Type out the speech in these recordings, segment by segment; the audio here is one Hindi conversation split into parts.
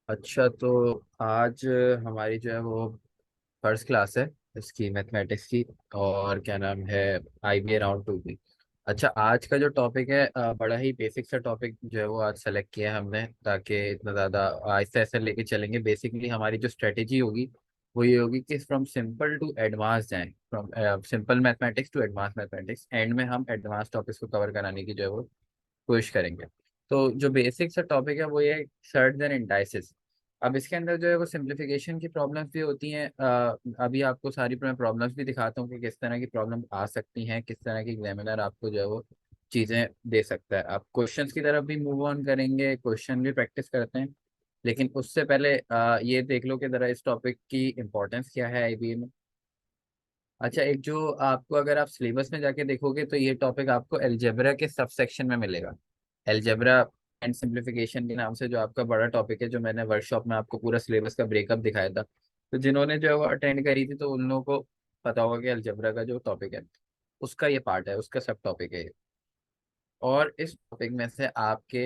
अच्छा, तो आज हमारी जो है वो फर्स्ट क्लास है इसकी मैथमेटिक्स की। और क्या नाम है, IBA राउंड 2 की। अच्छा, आज का जो टॉपिक है बड़ा ही बेसिक सा टॉपिक जो है वो आज सेलेक्ट किया है हमने, ताकि इतना ज़्यादा आहिस्ता आहिस्ता लेके चलेंगे। बेसिकली हमारी जो स्ट्रेटेजी होगी वो ये होगी कि फ्रॉम सिंपल टू एडवांस जाएं, from simple mathematics to advance mathematics. End में हम एडवांस टॉपिक्स को कवर कराने की जो है वो कोशिश करेंगे। तो जो बेसिक सा टॉपिक है वो ये है, सर्ट्स एंड इंडाइसेस। अब इसके अंदर जो है वो सिंप्लीफिकेशन की प्रॉब्लम्स भी होती हैं। अभी आपको सारी मैं प्रॉब्लम्स भी दिखाता हूँ कि किस तरह की प्रॉब्लम आ सकती हैं, किस तरह की एग्जामिनर आपको जो है वो चीज़ें दे सकता है। आप क्वेश्चंस की तरफ भी मूव ऑन करेंगे, क्वेश्चन भी प्रैक्टिस करते हैं। लेकिन उससे पहले ये देख लो कि ज़रा इस टॉपिक की इम्पोर्टेंस क्या है IBA में। अच्छा, एक जो आपको अगर आप सिलेबस में जाके देखोगे तो ये टॉपिक आपको एलजेब्रा के सब सेक्शन में मिलेगा। एलजेब्रा एंड सिंप्लीफिकेशन के नाम से जो आपका बड़ा टॉपिक है, जो मैंने वर्कशॉप में आपको पूरा सिलेबस का ब्रेकअप दिखाया था, तो जिन्होंने जो है वो अटेंड करी थी तो उन लोगों को पता होगा कि एलजेब्रा का जो टॉपिक है उसका ये पार्ट है, उसका सब टॉपिक है ये। और इस टॉपिक में से आपके,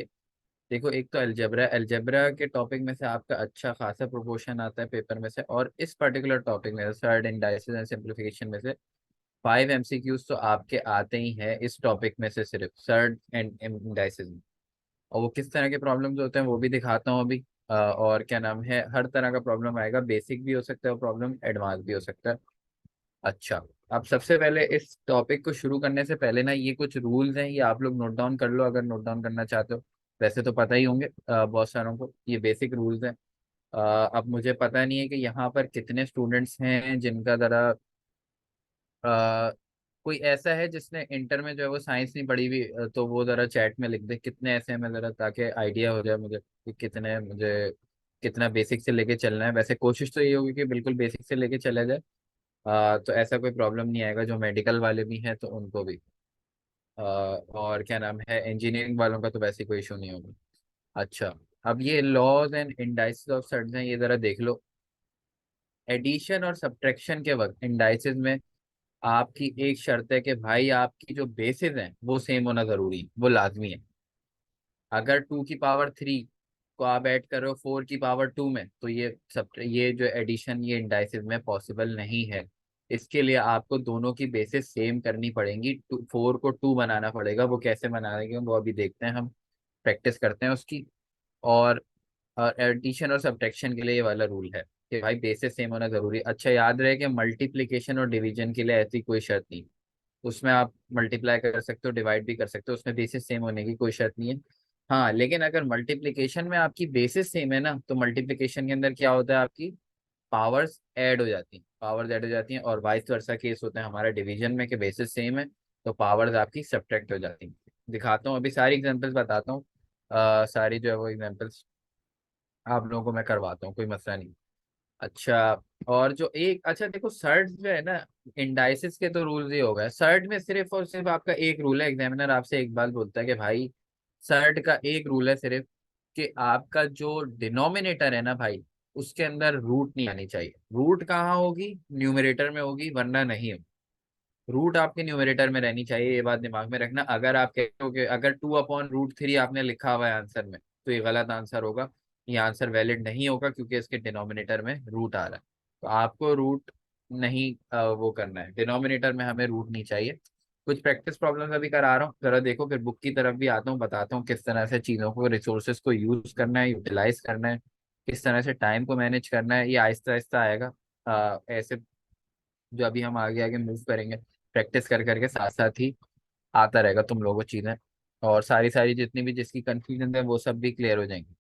देखो, एक तो अलजेब्रा, अलजेब्रा के टॉपिक में से आपका अच्छा खासा प्रोपोर्शन आता है पेपर में से। और इस पर्टिकुलर टॉपिक में सर्ड इंडाइसिस एंड सिंप्लीफिकेशन में से 5 MCQs तो आपके आते ही हैं इस टॉपिक में से, सिर्फ सर्ड एंड इंडाइसिस में। और वो किस तरह के प्रॉब्लम्स होते हैं वो भी दिखाता हूँ अभी। और क्या नाम है, हर तरह का प्रॉब्लम आएगा, बेसिक भी हो सकता है प्रॉब्लम, एडवांस भी हो सकता है। अच्छा, अब सबसे पहले इस टॉपिक को शुरू करने से पहले ना, ये कुछ रूल्स हैं, ये आप लोग नोट डाउन कर लो अगर नोट डाउन करना चाहते हो। वैसे तो पता ही होंगे बहुत सारों को, ये बेसिक रूल्स हैं। अब मुझे पता नहीं है कि यहाँ पर कितने स्टूडेंट्स हैं जिनका ज़रा कोई ऐसा है जिसने इंटर में जो है वो साइंस नहीं पढ़ी हुई, तो वो ज़रा चैट में लिख दे कितने ऐसे हैं, मैं ज़रा, ताकि आइडिया हो जाए मुझे कि कितने, मुझे कितना बेसिक से लेके चलना है। वैसे कोशिश तो ये होगी कि बिल्कुल बेसिक से लेके चला जाए। तो ऐसा कोई प्रॉब्लम नहीं आएगा, जो मेडिकल वाले भी हैं तो उनको भी। और क्या नाम है, इंजीनियरिंग वालों का तो वैसे कोई इशू नहीं होगा। अच्छा, अब ये laws and indices of surds हैं, ये ज़रा देख लो। एडिशन और सब्ट्रैक्शन के वक्त इंडाइसेस में आपकी एक शर्त है कि भाई आपकी जो बेसिस हैं वो सेम होना जरूरी है, वो लाजमी है। अगर 2 की पावर 3 को आप ऐड करो 4 की पावर 2 में, तो ये जो एडिशन ये इंडाइसिस में पॉसिबल नहीं है। इसके लिए आपको दोनों की बेसिस सेम करनी पड़ेंगी, 4 को 2 बनाना पड़ेगा। वो कैसे बनाएंगे वो अभी देखते हैं हम, प्रैक्टिस करते हैं उसकी। और एडिशन और सब्ट्रैक्शन के लिए ये वाला रूल है कि भाई बेसिस सेम होना जरूरी है। अच्छा, याद रहे कि मल्टीप्लिकेशन और डिवीजन के लिए ऐसी कोई शर्त नहीं। उसमें आप मल्टीप्लाई कर सकते हो, डिवाइड भी कर सकते हो, उसमें बेसिस सेम होने की कोई शर्त नहीं है। हाँ, लेकिन अगर मल्टीप्लिकेशन में आपकी बेसिस सेम है ना, तो मल्टीप्लिकेशन के अंदर क्या होता है, आपकी पावर्स ऐड हो जाती हैं, पावर्स ऐड हो जाती हैं। और वाइस वर्सा केस होता है हमारा डिवीजन में कि बेसिस सेम है तो पावर्स आपकी सब्ट्रैक्ट हो जाती हैं। दिखाता हूँ अभी, सारी एग्जांपल्स बताता हूँ। सारी जो है वो एग्जांपल्स आप लोगों को मैं करवाता हूँ, कोई मसला नहीं। अच्छा, और जो एक, अच्छा देखो, सर्ट जो है ना, इंडाइसिस के तो रूल्स ही हो गए। सर्ट में सिर्फ और सिर्फ आपका एक रूल है, एग्जामिनर आपसे एक बात बोलता है कि भाई सर्ट का एक रूल है सिर्फ, कि आपका जो डिनोमिनेटर है ना भाई, उसके अंदर रूट नहीं आनी चाहिए। रूट कहाँ होगी, न्यूमरेटर में होगी, वरना नहीं हो। रूट आपके न्यूमरेटर में रहनी चाहिए, ये बात दिमाग में रखना। अगर आप कहते हो कि अगर 2/√3 आपने लिखा हुआ है आंसर में, तो ये गलत आंसर होगा, ये आंसर वैलिड नहीं होगा, क्योंकि इसके डिनोमिनेटर में रूट आ रहा है। तो आपको रूट नहीं वो करना है, डिनोमिनेटर में हमें रूट नहीं चाहिए। कुछ प्रैक्टिस प्रॉब्लम्स अभी करा रहा हूँ, जरा देखो, फिर बुक की तरफ भी आता हूँ, बताता हूँ किस तरह से चीज़ों को, रिसोर्सेज को यूज करना है, यूटिलाइज करना है, किस तरह से टाइम को मैनेज करना है। ये आहिस्ता आहिस्ता आएगा। ऐसे जो अभी हम आगे आगे मूव करेंगे, प्रैक्टिस कर करके साथ साथ ही आता रहेगा तुम लोगों को चीजें। और सारी सारी जितनी भी जिसकी कंफ्यूजन है वो सब भी क्लियर हो जाएंगी।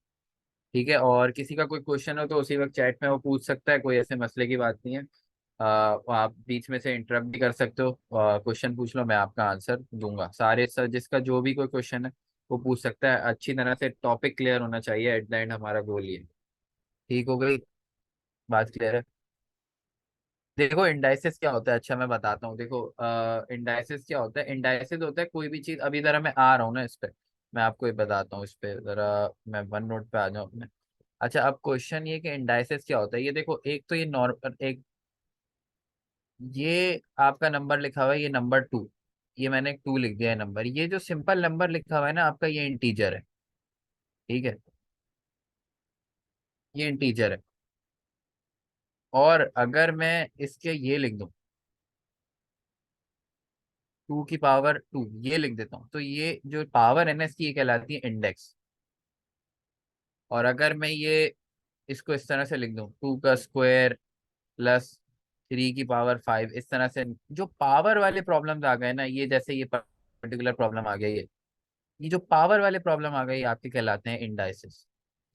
ठीक है, और किसी का कोई क्वेश्चन हो तो उसी वक्त चैट में वो पूछ सकता है, कोई ऐसे मसले की बात नहीं है। आप बीच में से इंटरप्ट भी कर सकते हो, क्वेश्चन पूछ लो, मैं आपका आंसर दूंगा। सारे सर जिसका जो भी कोई क्वेश्चन है वो पूछ सकता है, अच्छी तरह से टॉपिक क्लियर होना चाहिए, एट द एंड हमारा गोल ये है। ठीक हो गई, बात क्लियर है। देखो, इंडाइसिस क्या होता है, अच्छा मैं बताता हूँ। देखो, इंडाइसिस क्या होता है, इंडाइसिस होता है कोई भी चीज, अभी जरा मैं आ रहा हूँ ना इस पे, मैं आपको ये बताता हूँ इस पे, जरा मैं वन नोट पे आ जाऊँ अपने। अच्छा, अब क्वेश्चन ये कि इंडाइसिस क्या होता है, ये देखो, एक तो ये नॉर्मल, एक ये आपका नंबर लिखा हुआ है, ये नंबर 2, ये मैंने एक 2 लिख दिया है नंबर। ये जो सिंपल नंबर लिखा हुआ है ना आपका, ये इंटीजर है। ठीक है, ये इंटीजर है। और अगर मैं इसके ये लिख दूं 2 की पावर 2, ये लिख देता हूँ, तो ये जो पावर है ना इसकी, ये कहलाती है इंडेक्स। और अगर मैं ये इसको इस तरह से लिख दूं 2 का स्क्वायर प्लस 3 की पावर 5, इस तरह से जो पावर वाले प्रॉब्लम्स आ गए ना, ये जैसे ये पर्टिकुलर प्रॉब्लम आ गया, ये जो पावर वाले प्रॉब्लम आ गए, ये आपके कहलाते हैं इंडाइसिस।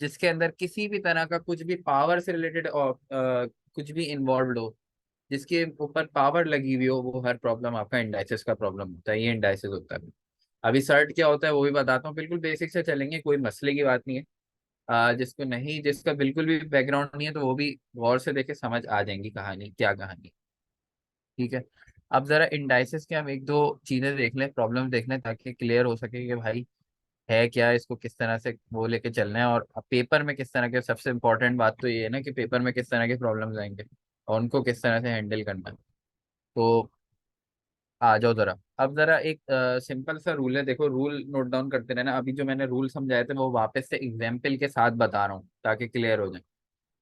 जिसके अंदर किसी भी तरह का कुछ भी पावर से रिलेटेड कुछ भी इन्वॉल्व हो, जिसके ऊपर पावर लगी हुई हो, वो हर प्रॉब्लम आपका इंडाइसिस का प्रॉब्लम होता है, ये इंडाइसिस होता है। अभी सर्ट क्या होता है वो भी बताता हूँ, बिल्कुल बेसिक से चलेंगे, कोई मसले की बात नहीं है। जिसको नहीं, जिसका बिल्कुल भी बैकग्राउंड नहीं है, तो वो भी गौर से देखे समझ आ जाएंगी कहानी क्या कहानी। ठीक है। अब जरा इंडाइसिस के हम एक दो चीजें देख लें, प्रॉब्लम देख लें, ताकि क्लियर हो सके कि भाई है क्या, इसको किस तरह से वो लेके चलना है, और पेपर में किस तरह के, सबसे इम्पोर्टेंट बात तो ये है ना कि पेपर में किस तरह के प्रॉब्लम्स आएंगे और उनको किस तरह से हैंडल करना है। तो आ जाओ जरा। अब जरा एक सिंपल सा रूल है, देखो रूल नोट डाउन करते रहना। अभी जो मैंने रूल समझाए थे वो वापस से एग्जाम्पल के साथ बता रहा हूँ ताकि क्लियर हो जाए।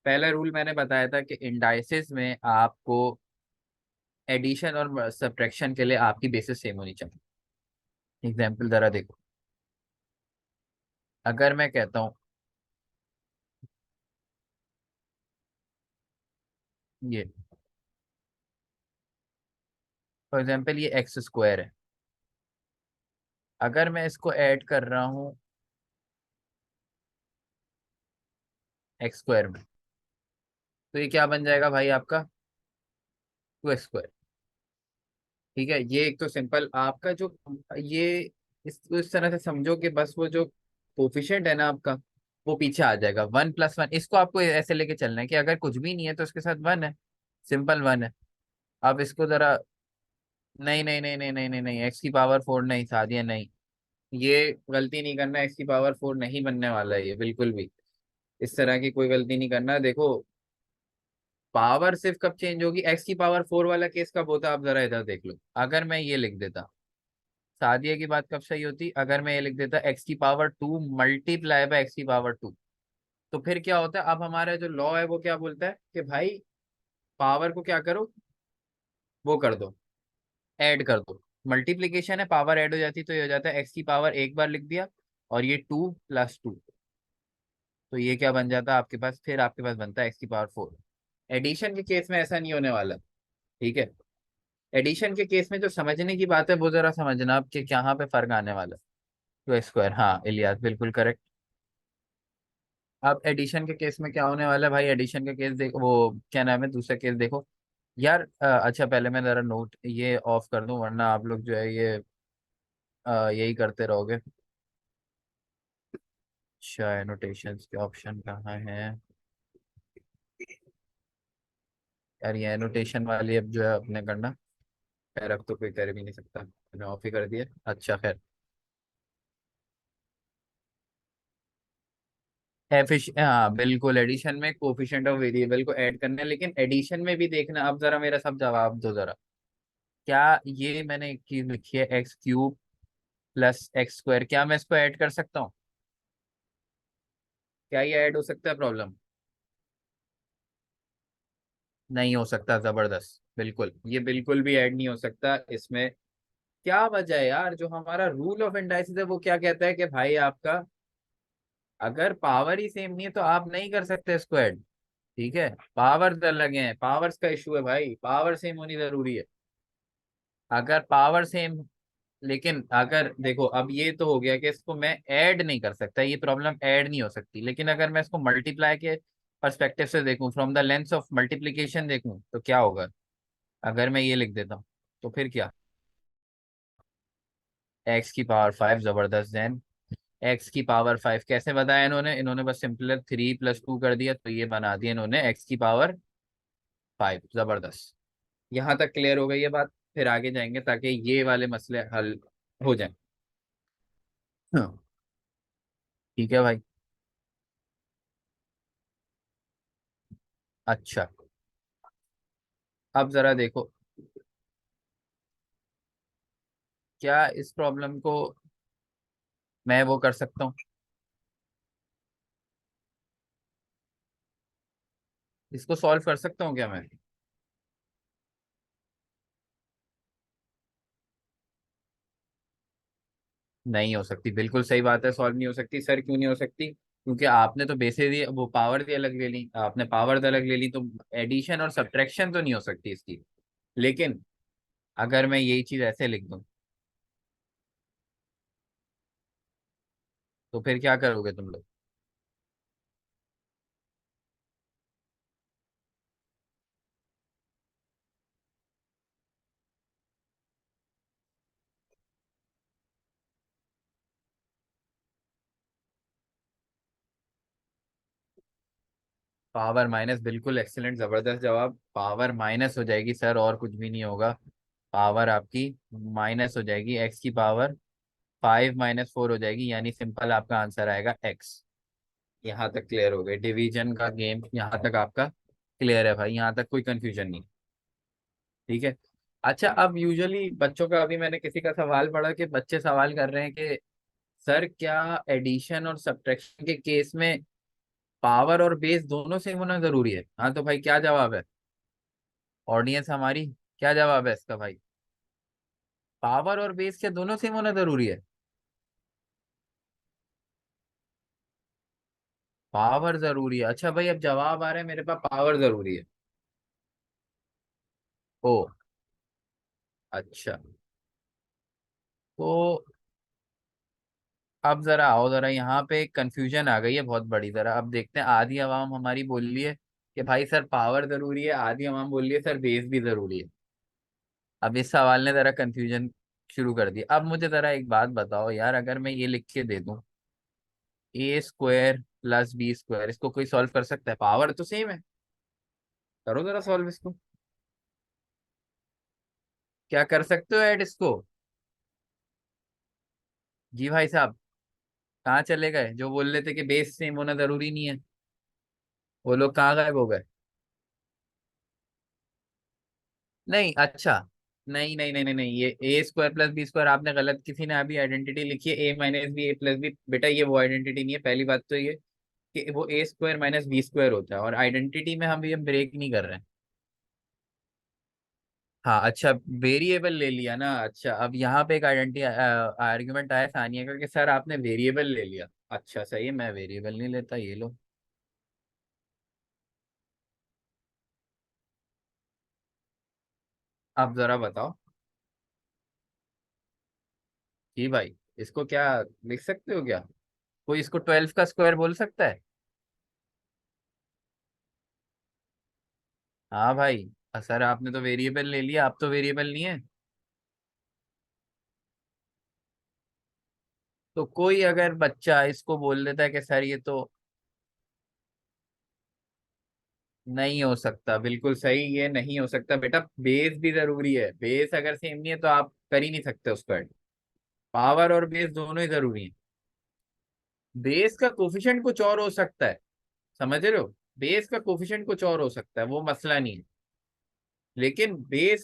पहला रूल मैंने बताया था कि इंडाइसिस में आपको एडिशन और सब्ट्रैक्शन के लिए आपकी बेसिस सेम होनी चाहिए। एग्जाम्पल जरा देखो। अगर मैं कहता हूँ ये, फॉर एग्जाम्पल ये x² है, अगर मैं इसको ऐड कर रहा हूँ x² में, तो ये क्या बन जाएगा भाई आपका 2x²। ठीक है, ये एक तो सिंपल आपका जो ये इस तरह से समझो कि बस वो जो कोफिशिएंट है ना आपका, वो पीछे आ जाएगा 1+1। इसको आपको ऐसे लेके चलना है कि अगर कुछ भी नहीं है तो उसके साथ 1 है, सिंपल 1 है। अब इसको जरा, नहीं नहीं नहीं नहीं नहीं नहीं नहीं, x की पावर 4 नहीं, सादिया नहीं, ये गलती नहीं करना, x की पावर 4 नहीं बनने वाला है ये बिल्कुल भी। इस तरह की कोई गलती नहीं करना। देखो पावर सिर्फ कब चेंज होगी, x की पावर 4 वाला केस कब होता, आप जरा इधर देख लो। अगर मैं ये लिख देता, सादिया की बात कब सही होती, अगर मैं ये लिख देता x की पावर 2 मल्टीप्लाई बाय x की पावर 2, तो फिर क्या होता है, अब हमारा जो लॉ है वो क्या बोलता है कि भाई पावर को क्या करो, वो कर दो, ऐड कर दो। मल्टीप्लीकेशन है, पावर ऐड हो जाती तो ये हो जाता है x की पावर एक बार लिख दिया, और ये 2+2, तो ये क्या बन जाता है आपके पास, फिर आपके पास बनता है x की पावर 4। एडिशन के केस में ऐसा नहीं होने वाला। ठीक है। एडिशन के केस में जो समझने की बात है वो जरा समझना आप कि यहाँ पे फर्क आने वाला है। 2x², हाँ इलियास बिल्कुल करेक्ट। अब एडिशन के केस में क्या होने वाला है भाई, एडिशन के केस देखो, वो क्या नाम है, दूसरा केस देखो यार। अच्छा पहले मैं जरा नोट ये ऑफ कर दूं, वरना आप लोग जो है ये यही करते रहोगे। अच्छा एनोटेशंस के ऑप्शन कहाँ हैं यार, ये एनोटेशन वाली अब जो है अपने करना, खैर अब तो कोई कर भी नहीं सकता, मैंने ऑफ ही कर दिया। अच्छा खैर, हाँ बिल्कुल, एडिशन में कोफिशिएंट ऑफ वेरिएबल को ऐड करना है, लेकिन एडिशन में भी देखना। अब जरा मेरा सब जवाब दो जरा। क्या ये मैंने एक चीज लिखी है x³ प्लस x², क्या मैं इसको ऐड कर सकता हूँ? क्या ये ऐड हो सकता है प्रॉब्लम? नहीं हो सकता, जबरदस्त, बिल्कुल ये बिल्कुल भी ऐड नहीं हो सकता इसमें। क्या वजह है यार, जो हमारा रूल ऑफ इंडाइसिस है वो क्या कहता है कि भाई आपका अगर पावर ही सेम नहीं है तो आप नहीं कर सकते इसको ऐड। ठीक है, पावर्स अलग हैं, पावर्स का इशू है भाई, पावर सेम होनी जरूरी है। अगर पावर सेम, लेकिन अगर देखो अब ये तो हो गया कि इसको मैं ऐड नहीं कर सकता, ये प्रॉब्लम ऐड नहीं हो सकती, लेकिन अगर मैं इसको मल्टीप्लाई के पर्सपेक्टिव से देखूं, from the lens of multiplication देखूं, तो क्या होगा, अगर मैं ये लिख देता हूँ तो फिर क्या, x की पावर 5, जबरदस्त जैन। x की पावर 5 कैसे बताया इन्होंने, इन्होंने बस सिंपल 3+2 कर दिया, तो ये बना दिया इन्होंने x की पावर 5, जबरदस्त। यहाँ तक क्लियर हो गई ये बात, फिर आगे जाएंगे ताकि ये वाले मसले हल हो जाए। हाँ ठीक है भाई। अच्छा अब जरा देखो, क्या इस प्रॉब्लम को मैं वो कर सकता हूँ? इसको सॉल्व कर सकता हूँ क्या मैं? नहीं हो सकती, बिल्कुल सही बात है, सॉल्व नहीं हो सकती सर। क्यों नहीं हो सकती? क्योंकि आपने तो बेसे दी, वो पावर भी अलग ले ली, आपने पावर अलग ले ली, तो एडिशन और सब्ट्रैक्शन तो नहीं हो सकती इसकी। लेकिन अगर मैं यही चीज ऐसे लिख दूं, तो फिर क्या करोगे तुम लोग? पावर माइनस, बिल्कुल एक्सीलेंट, जबरदस्त जवाब। पावर माइनस हो जाएगी सर, और कुछ भी नहीं होगा। पावर आपकी माइनस हो जाएगी, एक्स की पावर 5 - 4 हो जाएगी, यानी सिंपल आपका आंसर आएगा एक्स। यहाँ तक क्लियर हो गई डिवीजन का गेम, यहाँ तक आपका क्लियर है भाई, यहाँ तक कोई कंफ्यूजन नहीं। ठीक है। अच्छा, अब यूजुअली बच्चों का, अभी मैंने किसी का सवाल पढ़ा कि बच्चे सवाल कर रहे हैं कि सर क्या एडिशन और सब्ट्रैक्शन के केस में पावर और बेस दोनों सेम होना जरूरी है? हाँ तो भाई क्या जवाब है ऑडियंस हमारी? क्या जवाब है इसका भाई? पावर और बेस क्या दोनों सेम होना जरूरी है? पावर जरूरी है? अच्छा भाई, अब जवाब आ रहा है मेरे पास पावर जरूरी है। ओ, अच्छा। तो अब जरा आओ, जरा यहाँ पे एक कंफ्यूजन आ गई है बहुत बड़ी। जरा अब देखते हैं, आधी आवाम हमारी बोल रही है कि भाई सर पावर जरूरी है, आधी आवाम बोल रही है सर बेस भी जरूरी है। अब इस सवाल ने जरा कंफ्यूजन शुरू कर दिया। अब मुझे जरा एक बात बताओ यार, अगर मैं ये लिख के दे दूं A² + B², इसको कोई सॉल्व कर सकता है? पावर तो सेम है। करो जरा सॉल्व इसको। क्या कर सकते हो ऐड इसको? जी भाई साहब, कहाँ चले गए? जो बोल रहे थे कि बेस सेम होना जरूरी नहीं है, वो लोग कहाँ गायब हो गए? नहीं, अच्छा। नहीं नहीं नहीं नहीं नहीं, ये A² + B² आपने गलत, किसी ने अभी आइडेंटिटी लिखी है A - B A + B। बेटा ये वो आइडेंटिटी नहीं है, पहली बात तो ये कि वो A² - B² होता है, और आइडेंटिटी में हम ये ब्रेक नहीं कर रहे हैं। हाँ अच्छा, वेरिएबल ले लिया ना। अच्छा, अब यहाँ पे एक आइडेंटिटी आर्ग्यूमेंट आया सानिया का कि सर आपने वेरिएबल ले लिया। अच्छा सही है, मैं वेरिएबल नहीं लेता, ये लो। अब जरा बताओ। जी भाई, इसको क्या लिख सकते हो क्या? कोई इसको 12 का स्क्वायर बोल सकता है? हाँ भाई। सर आपने तो वेरिएबल ले लिया, अब तो वेरिएबल नहीं है। तो कोई अगर बच्चा इसको बोल देता है कि सर ये तो नहीं हो सकता, बिल्कुल सही, ये नहीं हो सकता बेटा। बेस भी जरूरी है, बेस अगर सेम नहीं है तो आप कर ही नहीं सकते उसको ऐड। पावर और बेस दोनों ही जरूरी है। बेस का कोफिशिएंट कुछ और हो सकता है, समझ रहे हो? बेस का कोफिशिएंट कुछ और हो सकता है, वो मसला नहीं है। लेकिन बेस,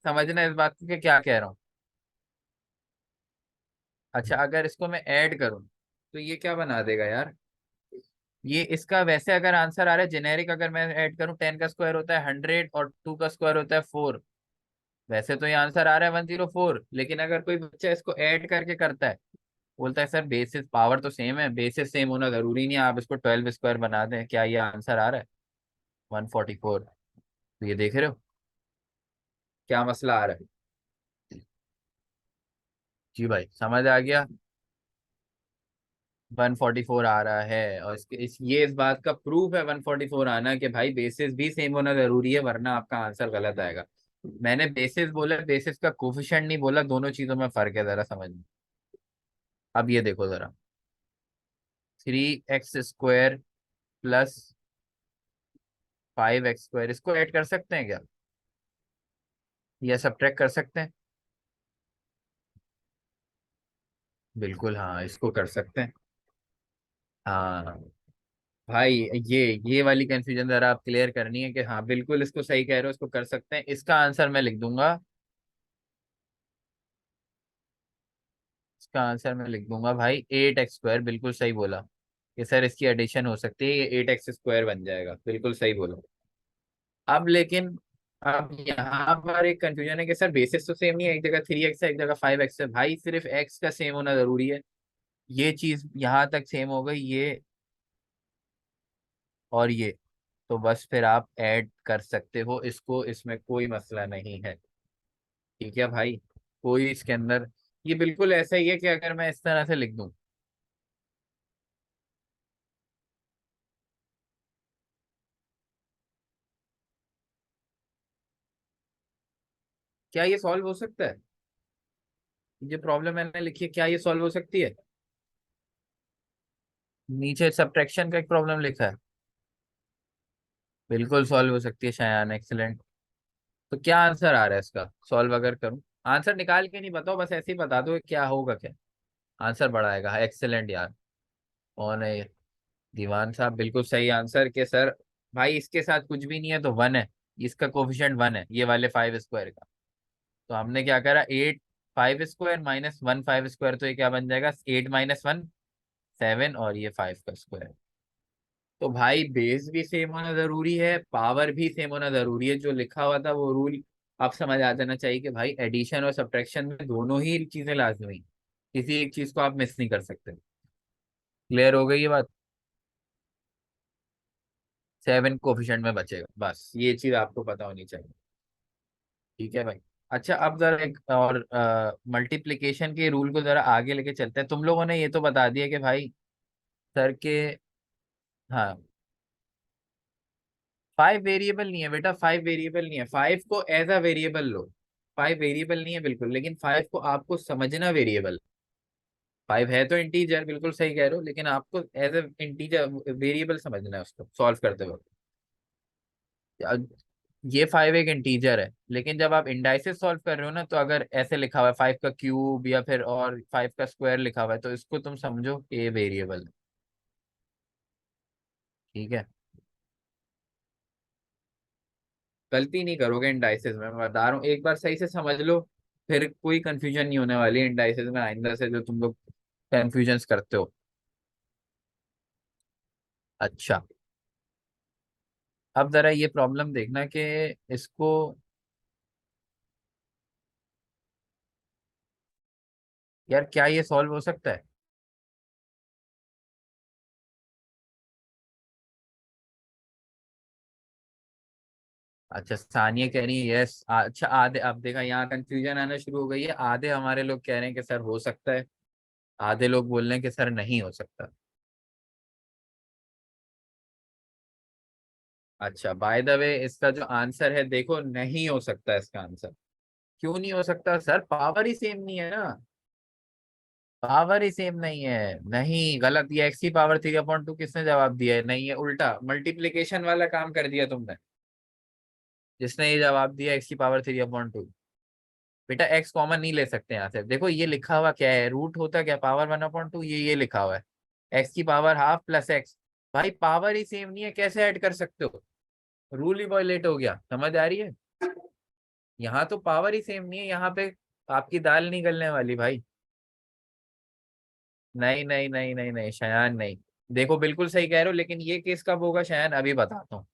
समझना इस बात को कि क्या कह रहा हूँ। अच्छा, अगर इसको मैं ऐड करूं तो ये क्या बना देगा यार? ये इसका वैसे अगर आंसर आ रहा है जेनेरिक, अगर मैं ऐड करूं 10 का स्क्वायर होता है 100 और 2 का स्क्वायर होता है 4। वैसे तो ये आंसर आ रहा है 104, लेकिन अगर कोई बच्चा इसको ऐड करके करता है, बोलता है सर बेसिस पावर तो सेम है, बेसिस सेम होना जरूरी नहीं है, आप इसको 12² बना दें, क्या ये आंसर आ रहा है 144? तो ये देख रहे हो क्या मसला आ रहा है? जी भाई, समझ आ गया। 144 आ रहा है, और ये इस बात का प्रूफ है 144 आना, कि भाई बेसिस भी सेम होना जरूरी है, वरना आपका आंसर गलत आएगा। मैंने बेसिस बोला, बेसिस का कोफिशिएंट नहीं बोला, दोनों चीजों में फर्क है, जरा समझ। अब ये देखो जरा, 3x² + 5x², इसको ऐड कर सकते हैं क्या, या सब्ट्रैक्ट कर सकते हैं? बिल्कुल हाँ, इसको कर सकते हैं। हाँ भाई, ये वाली कंफ्यूजन जरा आप क्लियर करनी है कि हाँ बिल्कुल इसको सही कह रहे हो, इसको कर सकते हैं। इसका आंसर मैं लिख दूंगा, इसका आंसर मैं लिख दूंगा भाई 8x², बिल्कुल सही बोला कि सर इसकी एडिशन हो सकती है, ये 8x² बन जाएगा, बिल्कुल सही बोला। अब लेकिन अब यहाँ पर एक कंफ्यूजन है कि सर बेसिस तो सेम नहीं है, एक जगह 3x है एक जगह 5x है, भाई सिर्फ x का सेम होना जरूरी है। ये चीज यहाँ तक सेम हो गई, ये और ये, तो बस फिर आप ऐड कर सकते हो इसको, इसमें कोई मसला नहीं है। ठीक है भाई, कोई इसके अंदर, ये बिल्कुल ऐसा ही है कि अगर मैं इस तरह से लिख दूं, क्या ये सॉल्व हो सकता है? ये प्रॉब्लम मैंने लिखी है, क्या ये सॉल्व हो सकती है? नीचे सब्ट्रैक्शन का एक प्रॉब्लम लिखा है, बिल्कुल सॉल्व हो सकती है शायान, एक्सीलेंट। तो क्या आंसर आ रहा है इसका, सॉल्व अगर करूं? आंसर निकाल के नहीं बताओ, बस ऐसे ही बता दो कि क्या होगा क्या। आंसर बड़ा आएगा, एक्सेलेंट यार। कौन है ये? दीवान साहब, बिल्कुल सही आंसर के सर। भाई इसके साथ कुछ भी नहीं है तो 1 है, इसका कोफिशिएंट 1 है, ये वाले 5 स्क्वायर का। तो हमने क्या करा, 8 5 स्क्वायर माइनस 1 5 स्क्वायर, तो ये क्या बन जाएगा, 8 - 1 7, और ये 5 का स्क्वायर। तो भाई बेस भी सेम होना जरूरी है, पावर भी सेम होना जरूरी है, जो लिखा हुआ था वो रूल आप समझ आ जाना चाहिए कि भाई एडिशन और सब्ट्रैक्शन में दोनों ही चीजें लाजमी, किसी एक चीज को आप मिस नहीं कर सकते। क्लियर हो गई ये बात? 7 कोफिशिएंट में बचेगा, बस ये चीज आपको पता होनी चाहिए। ठीक है भाई। अच्छा, अब जरा एक और मल्टीप्लिकेशन के रूल को जरा आगे लेके चलते हैं। तुम लोगों ने ये तो बता दिया कि भाई सर के, हाँ, 5 वेरिएबल नहीं है बेटा, 5 वेरिएबल नहीं है, 5 को एज अ वेरिएबल लो। 5 वेरिएबल नहीं है बिल्कुल, लेकिन 5 को आपको समझना वेरिएबल। 5 है तो इंटीजर, बिल्कुल सही कह रहे हो, लेकिन आपको एज अ इंटीजर वेरिएबल समझना है उसको सॉल्व करते वक्त। ये 5 एक इंटीजर है, लेकिन जब आप इंडाइसेस सॉल्व कर रहे हो ना, तो अगर ऐसे लिखा हुआ है 5 का क्यूब या फिर और 5 का स्क्वायर लिखा हुआ है, तो इसको तुम समझो कि ये वेरिएबल है। ठीक है, गलती नहीं करोगे इंडाइसेस में, मैं बता रहा हूँ, एक बार सही से समझ लो, फिर कोई कंफ्यूजन नहीं होने वाली इंडाइसेस में आइंदा से, जो तुम लोग कंफ्यूजन करते हो। अच्छा, अब जरा ये प्रॉब्लम देखना कि इसको, यार क्या ये सॉल्व हो सकता है? अच्छा, सानिया कह रही है यस। अच्छा, आधे, अब देखा यहाँ कंफ्यूजन आना शुरू हो गई है, आधे हमारे लोग कह रहे हैं कि सर हो सकता है, आधे लोग बोल रहे हैं कि सर नहीं हो सकता। अच्छा, बाय द वे इसका जो आंसर है, देखो नहीं हो सकता इसका आंसर। क्यों नहीं हो सकता सर, पावर ही सेम नहीं है ना। पावर ही सेम नहीं है, नहीं, गलत, ये एक्स की पावर 3/2 किसने जवाब दिया है? नहीं है, उल्टा मल्टीप्लीकेशन वाला काम कर दिया तुमने, जिसने ये जवाब दिया एक्स की पावर 3/2। बेटा एक्स कॉमन नहीं ले सकते यहाँ से, देखो ये लिखा हुआ क्या है, रूट होता क्या, पावर 1/2, ये लिखा हुआ है एक्स की पावर हाफ प्लस एक्स। भाई पावर ही सेम नहीं है, कैसे ऐड कर सकते हो? रूल ही वायलेट हो गया, समझ आ रही है? यहाँ तो पावर ही सेम नहीं है, यहाँ पे आपकी दाल नहीं गलने वाली भाई। नहीं नहीं नहीं नहीं नहीं शयान, नहीं। देखो बिल्कुल सही कह रहे हो, लेकिन ये केस कब होगा शयान, अभी बताता हूँ।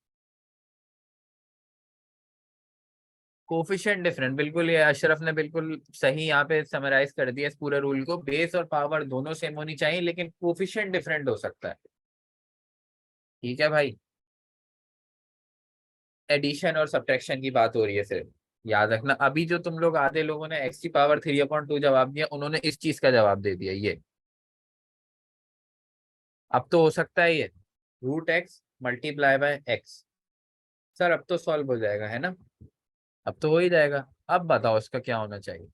कोफिशिएंट डिफरेंट, बिल्कुल, ये अशरफ ने बिल्कुल सही यहाँ पे समराइज कर दिया इस पूरे रूल को, बेस और पावर दोनों सेम होनी चाहिए, लेकिन कोफिशिएंट डिफरेंट हो सकता है। ठीक है भाई, एडिशन और सब्ट्रैक्शन की बात हो रही है सिर्फ, याद रखना। अभी जो तुम लोग आधे लोगों ने एक्स की पावर 3/2 जवाब दिया, उन्होंने इस चीज का जवाब दे दिया ये। अब तो हो सकता है ये √x multiply by x. Sir अब तो सॉल्व हो जाएगा है ना? अब तो हो ही जाएगा। अब बताओ इसका क्या होना चाहिए?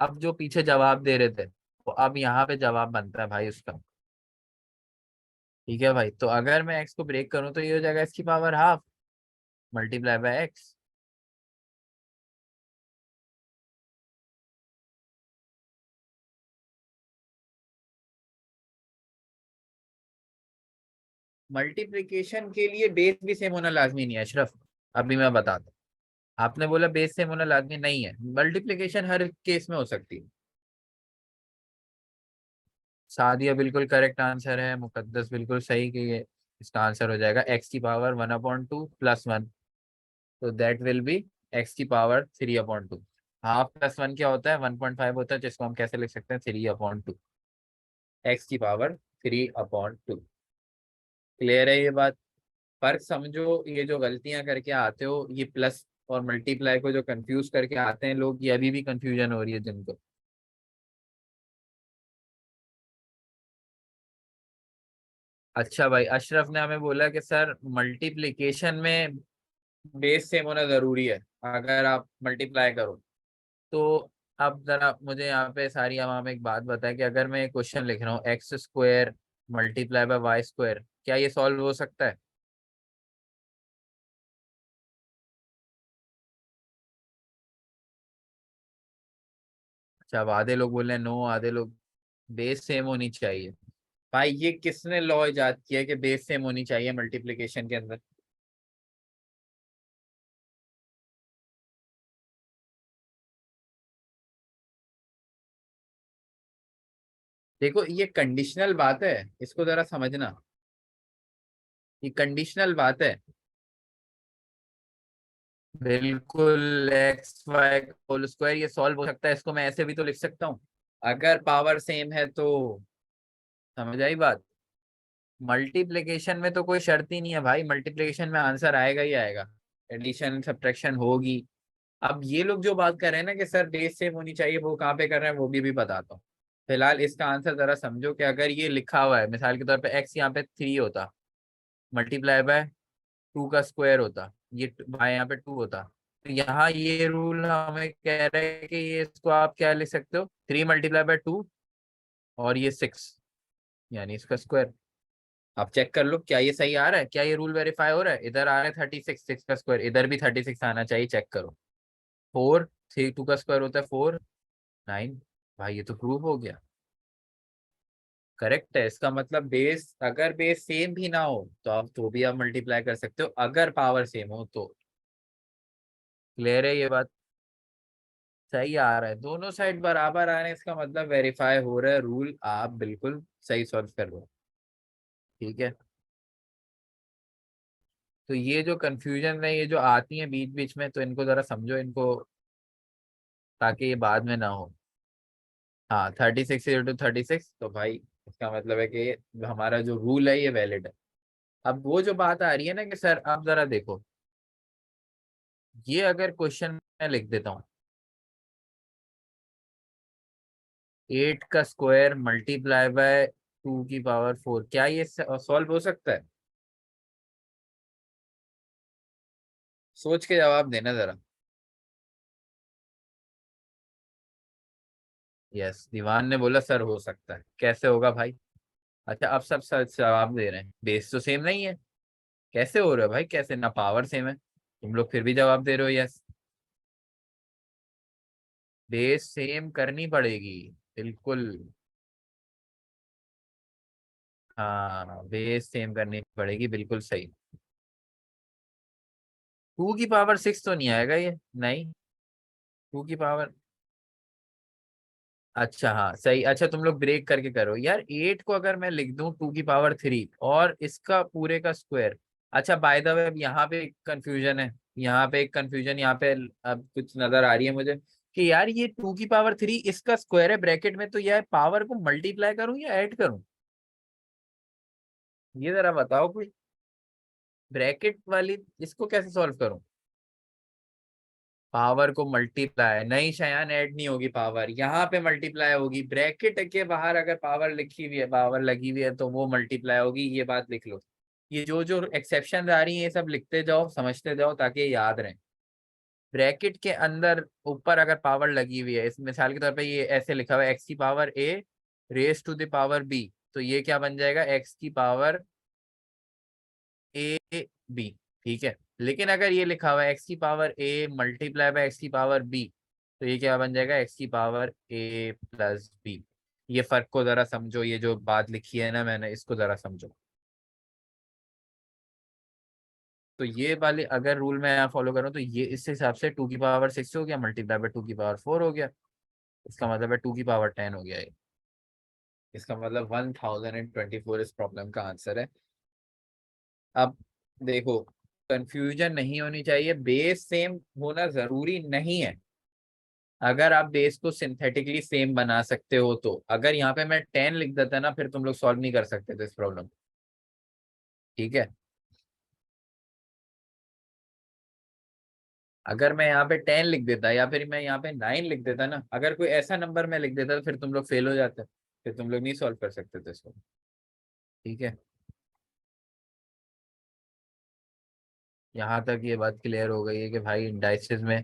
अब जो पीछे जवाब दे रहे थे, तो अब यहाँ पे जवाब बनता है भाई उसका। ठीक है भाई, तो अगर मैं एक्स को ब्रेक करूं तो ये हो जाएगा इसकी power half multiply by x. Multiplication के लिए बेस भी सेम होना लाजमी नहीं है अशरफ, अभी मैं बताता हूँ। आपने बोला बेस सेम होना लाजमी नहीं है, मल्टीप्लीकेशन हर केस में हो सकती है। सादिया बिल्कुल करेक्ट आंसर है, मुकद्दस बिल्कुल सही कि ये इसका आंसर हो जाएगा एक्स की पावर 1/2 प्लस 1, तो दैट विल बी एक्स की पावर 3/2। हाफ प्लस 1 क्या होता है? 1.5 होता है, जिसको हम कैसे लिख सकते हैं? 3/2, एक्स की पावर 3/2। क्लियर है ये बात? फर्क समझो, ये जो गलतियां करके आते हो, ये प्लस और मल्टीप्लाई को जो कंफ्यूज करके आते हैं लोग, ये अभी भी कंफ्यूजन हो रही है जिनको। अच्छा भाई, अशरफ ने हमें बोला कि सर मल्टीप्लिकेशन में बेस सेम होना जरूरी है अगर आप मल्टीप्लाई करो। तो अब जरा मुझे यहाँ पे सारी आवाम एक बात बताए कि अगर मैं क्वेश्चन लिख रहा हूँ x square multiply by y square, क्या ये सॉल्व हो सकता है? अच्छा, अब आधे लोग बोल रहे हैं नो, आधे लोग बेस सेम होनी चाहिए। भाई ये किसने लॉ इजाद किया कि बेस सेम होनी चाहिए मल्टीप्लिकेशन के अंदर? देखो ये कंडीशनल बात है, इसको जरा समझना। ये कंडीशनल बात है। बिल्कुल, एक्स वाई होल स्क्वायर ये सॉल्व हो सकता है, इसको मैं ऐसे भी तो लिख सकता हूँ अगर पावर सेम है तो। समझ आई बात? मल्टीप्लिकेशन में तो कोई शर्त ही नहीं है भाई, मल्टीप्लिकेशन में आंसर आएगा ही आएगा, एडिशन सब्ट्रैक्शन होगी। अब ये लोग जो बात कर रहे हैं ना कि सर बेस सेम होनी चाहिए, वो कहाँ पे कर रहे हैं वो भी बताता हूँ। फिलहाल इसका आंसर जरा समझो कि अगर ये लिखा हुआ है मिसाल के तौर पे एक्स यहाँ पे 3 होता, मल्टीप्लाई बाय 2 का स्क्वायर होता, ये बाय यहाँ पे 2 होता, तो यहाँ ये रूल हमें कह रहे हैं कि ये इसको आप क्या लिख सकते हो? 3 × 2 और ये 6, यानी इसका स्क्वायर। आप चेक कर लो क्या ये सही आ रहा है, क्या ये रूल वेरीफाई हो रहा है? इधर आ रहा है 36, 6 का स्क्वायर, इधर भी 36 आना चाहिए, चेक करो। 4, 3 2 का स्क्वायर होता है 4, 9। भाई ये तो प्रूव हो गया, करेक्ट है। इसका मतलब बेस, अगर बेस सेम भी ना हो तो आप तो भी आप मल्टीप्लाई कर सकते हो अगर पावर सेम हो तो। क्लियर है ये बात? सही आ रहा है, दोनों साइड बराबर आ रहे हैं, इसका मतलब वेरीफाई हो रहा है रूल, आप बिल्कुल सही सॉल्व कर रहे हो। ठीक है। तो ये जो कंफ्यूजन है, ये जो आती है बीच बीच में, तो इनको जरा समझो इनको, ताकि ये बाद में ना हो। हाँ, 36 × 36, तो भाई इसका मतलब है कि हमारा जो रूल है ये वैलिड है। अब वो जो बात आ रही है ना कि सर आप जरा देखो, ये अगर क्वेश्चन मैं लिख देता हूँ 8 का स्क्वायर मल्टीप्लाई बाय 2 की पावर 4, क्या ये सॉल्व हो सकता है? सोच के जवाब देना जरा। यस, दीवान ने बोला सर हो सकता है, कैसे होगा भाई? अच्छा, अब सब सच जवाब दे रहे हैं, बेस तो सेम नहीं है, कैसे हो रहा है भाई? कैसे ना पावर सेम है, तुम लोग फिर भी जवाब दे रहे हो यस। बेस सेम करनी पड़ेगी, बिल्कुल। हाँ, बेस सेम करनी पड़ेगी, बिल्कुल सही। 2 की पावर 6 तो नहीं आएगा ये, नहीं। 2 की पावर, अच्छा हाँ सही। अच्छा तुम लोग ब्रेक करके करो यार, 8 को अगर मैं लिख दूं 2 की पावर 3 और इसका पूरे का स्क्वायर। अच्छा बाय द वे, अब यहाँ पे एक कंफ्यूजन है, यहाँ पे एक कंफ्यूजन, यहाँ पे अब कुछ नजर आ रही है मुझे कि यार ये 2 की पावर 3 इसका स्क्वायर है ब्रैकेट में, तो यार पावर को मल्टीप्लाई करूं या ऐड करूं? ये जरा बताओ कोई, ब्रैकेट वाली इसको कैसे सॉल्व करूं? पावर को मल्टीप्लाई नहीं शयान, ऐड नहीं होगी पावर, यहाँ पे मल्टीप्लाई होगी, ब्रैकेट के बाहर अगर पावर लिखी हुई है, पावर लगी हुई है, तो वो मल्टीप्लाई होगी, ये बात लिख लो। ये जो जो एक्सेप्शन आ रही है ये सब लिखते जाओ, समझते जाओ, ताकि ये याद रहे। ब्रैकेट के अंदर ऊपर अगर पावर लगी हुई है, इस मिसाल के तौर पे ये ऐसे लिखा हुआ है x की power a raise to the power b, तो ये क्या बन जाएगा? x की पावर a b। ठीक है। लेकिन अगर ये लिखा हुआ है x की power a multiply by x की पावर b, तो ये क्या बन जाएगा? x की पावर a प्लस b। ये फर्क को जरा समझो, ये जो बात लिखी है ना मैंने, इसको जरा समझो। तो ये वाले अगर रूल मैं यहाँ फॉलो करूँ, तो ये इस हिसाब से 2 की पावर 6 हो गया मल्टीप्लाई बाय 2 की पावर 4 हो गया, इसका मतलब है 2 की पावर 10 हो गया ये। इसका मतलब 1024 इस प्रॉब्लम का आंसर है। अब देखो, कंफ्यूजन नहीं होनी चाहिए, बेस सेम होना जरूरी नहीं है। अगर आप बेस को सिंथेटिकली सेम बना सकते हो तो, अगर यहाँ पे मैं 10 लिख देता ना, फिर तुम लोग सॉल्व नहीं कर सकते थे इस प्रॉब्लम। ठीक है, अगर मैं यहाँ पे 10 लिख देता या फिर मैं यहाँ पे 9 लिख देता ना, अगर कोई ऐसा नंबर मैं लिख देता तो फिर तुम लोग फेल हो जाते, फिर तुम लोग नहीं सॉल्व कर सकते थे इसको। ठीक है, यहाँ तक ये बात क्लियर हो गई है कि भाई इंडाइसिस में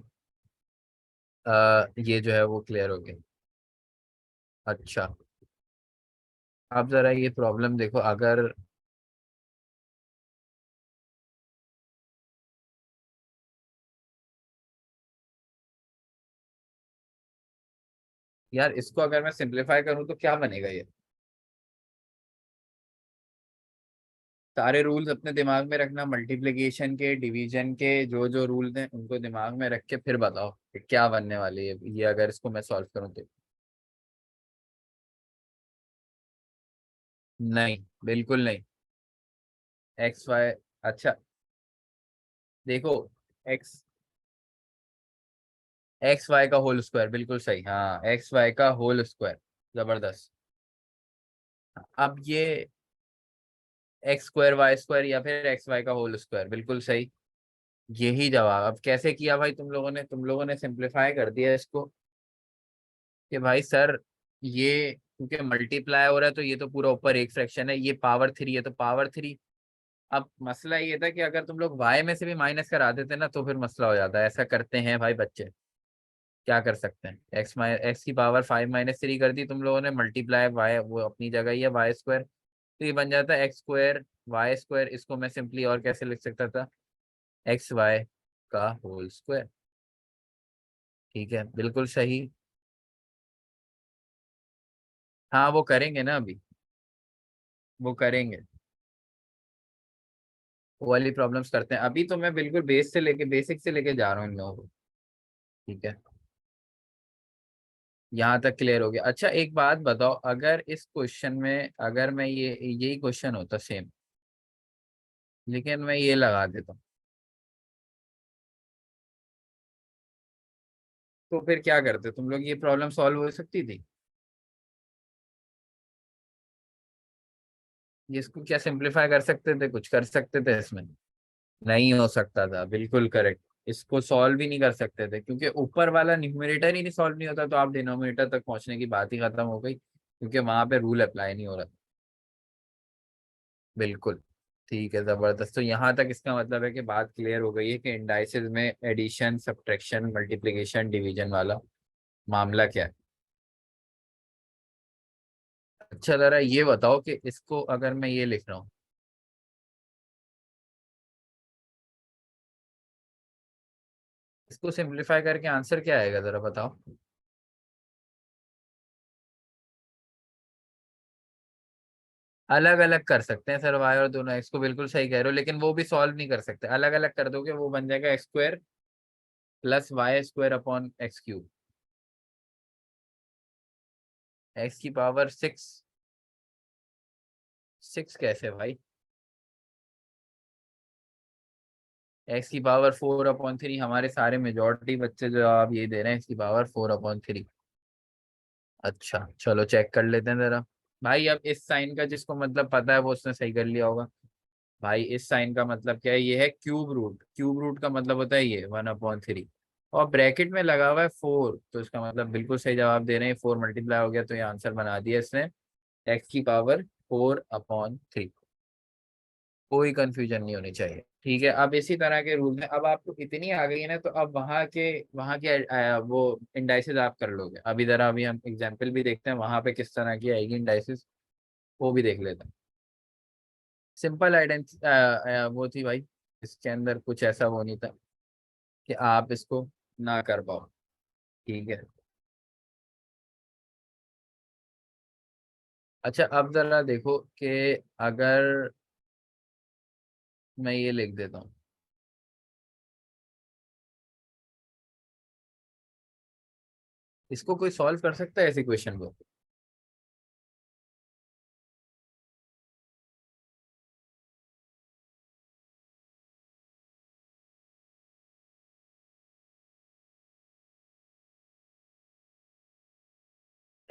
ये जो है वो क्लियर हो गई। अच्छा, आप जरा ये प्रॉब्लम देखो, अगर यार इसको अगर मैं सिंप्लीफाई करूँ तो क्या बनेगा ये? सारे रूल्स अपने दिमाग में रखना, मल्टीप्लिकेशन के, डिवीजन के, जो जो रूल्स हैं उनको दिमाग में रख के फिर बताओ कि क्या बनने वाली है ये, अगर इसको मैं सॉल्व करूँ तो। नहीं, बिल्कुल नहीं। एक्स वाई, अच्छा देखो, एक्स एक्स वाई का होल स्क्वायर बिल्कुल सही, हाँ एक्स वाई का होल स्क्वायर। जबरदस्त। अब ये एक्स स्क्वायर वाई स्क्वायर या फिर एक्स वाई का होल स्क्वायर, बिल्कुल सही। यही जवाब। अब कैसे किया भाई तुम लोगों ने? तुम लोगों ने सिंप्लीफाई कर दिया इसको कि भाई सर, ये क्योंकि मल्टीप्लाई हो रहा है तो ये तो पूरा ऊपर एक फ्रैक्शन है, ये पावर थ्री है तो पावर थ्री। अब मसला ये था कि अगर तुम लोग वाई में से भी माइनस करा देते ना तो फिर मसला हो जाता है, ऐसा करते हैं भाई बच्चे। क्या कर सकते हैं, एक्स की पावर 5 - 3 कर दी तुम लोगों ने, मल्टीप्लाई वाई वो अपनी जगह ही है वाई स्क्वायर, तो ये बन जाता है एक्स स्क्वायर वाई स्क्वायर। इसको मैं सिंपली और कैसे लिख सकता था, एक्स वाई का होल स्क्वायर। ठीक है, बिल्कुल सही। हाँ वो करेंगे ना अभी, वो करेंगे, वो वाली प्रॉब्लम्स करते हैं। अभी तो मैं बिल्कुल बेस से लेके बेसिक से लेके जा रहा हूँ इन लोगों को। ठीक है, यहाँ तक क्लियर हो गया। अच्छा एक बात बताओ, अगर इस क्वेश्चन में अगर मैं ये यही क्वेश्चन होता सेम, लेकिन मैं ये लगा देता हूँ, तो फिर क्या करते तुम लोग? ये प्रॉब्लम सॉल्व हो सकती थी? इसको क्या सिंप्लीफाई कर सकते थे, कुछ कर सकते थे इसमें? नहीं हो सकता था, बिल्कुल करेक्ट। इसको सॉल्व ही नहीं कर सकते थे क्योंकि ऊपर वाला न्यूमरेटर ही नहीं सॉल्व नहीं होता, तो आप डिनोमिनेटर तक पहुंचने की बात ही खत्म हो गई, क्योंकि वहां पे रूल अप्लाई नहीं हो रहा। बिल्कुल। ठीक है, जबरदस्त। तो यहाँ तक इसका मतलब है कि बात क्लियर हो गई है कि इंडाइसिस में एडिशन, सब्ट्रैक्शन, मल्टीप्लिकेशन, डिवीजन वाला मामला क्या है। अच्छा जरा ये बताओ कि इसको अगर मैं ये लिख रहा हूँ, इसको सिंप्लीफाई करके आंसर क्या आएगा जरा बताओ। अलग अलग कर सकते हैं सर, वाई और दोनों एक्स को, बिल्कुल सही कह रहे हो, लेकिन वो भी सॉल्व नहीं कर सकते। अलग अलग कर दोगे वो बन जाएगा x square plus y square upon x cube. X की पावर सिक्स? सिक्स कैसे भाई? एक्स की पावर 4/3, हमारे सारे मेजोरिटी बच्चे जो आप ये दे रहे हैं, एक्स की पावर 4/3। अच्छा चलो चेक कर लेते हैं जरा। भाई अब इस साइन का जिसको मतलब पता है वो उसने सही कर लिया होगा। भाई इस साइन का मतलब क्या है, ये है क्यूब रूट। क्यूब रूट का मतलब होता है ये 1/3, और ब्रैकेट में लगा हुआ है 4, तो इसका मतलब बिल्कुल सही जवाब दे रहे हैं। 4 मल्टीप्लाई हो गया तो ये आंसर बना दिया इसने, एक्स की पावर 4/3। कोई कंफ्यूजन नहीं होनी चाहिए। ठीक है, अब इसी तरह के रूल में अब आपको इतनी आ गई है ना, तो अब वहाँ के वो इंडाइसेस आप कर लोगे। अभी जरा अभी हम एग्जाम्पल भी देखते हैं वहां पे किस तरह की आएगी इंडाइसेस, वो भी देख लेते हैं। सिंपल आइडेंटिटी वो थी भाई, इसके अंदर कुछ ऐसा वो नहीं था कि आप इसको ना कर पाओ। ठीक है, अच्छा अब जरा देखो कि अगर मैं ये लिख देता हूँ, इसको कोई सॉल्व कर सकता है ऐसे क्वेश्चन को?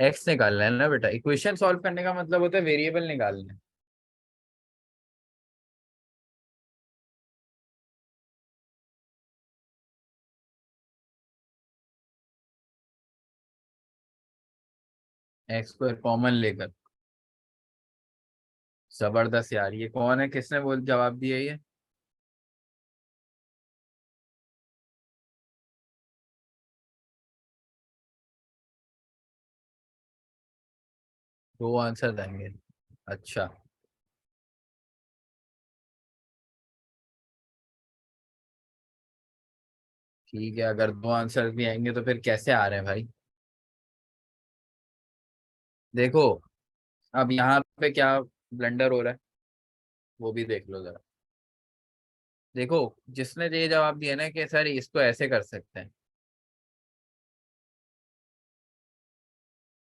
एक्स निकालना है ना बेटा, इक्वेशन सॉल्व करने का मतलब होता है वेरिएबल निकालना है। एक्स स्क्वायर कॉमन लेकर। जबरदस्त यार, ये कौन है, किसने बोल जवाब दिया ये? दो आंसर देंगे? अच्छा। ठीक है, अगर दो आंसर भी आएंगे तो फिर कैसे आ रहे हैं भाई? देखो, अब यहाँ पे क्या ब्लंडर हो रहा है वो भी देख लो जरा। देखो, जिसने ये जवाब दिया ना कि सर इसको ऐसे कर सकते हैं,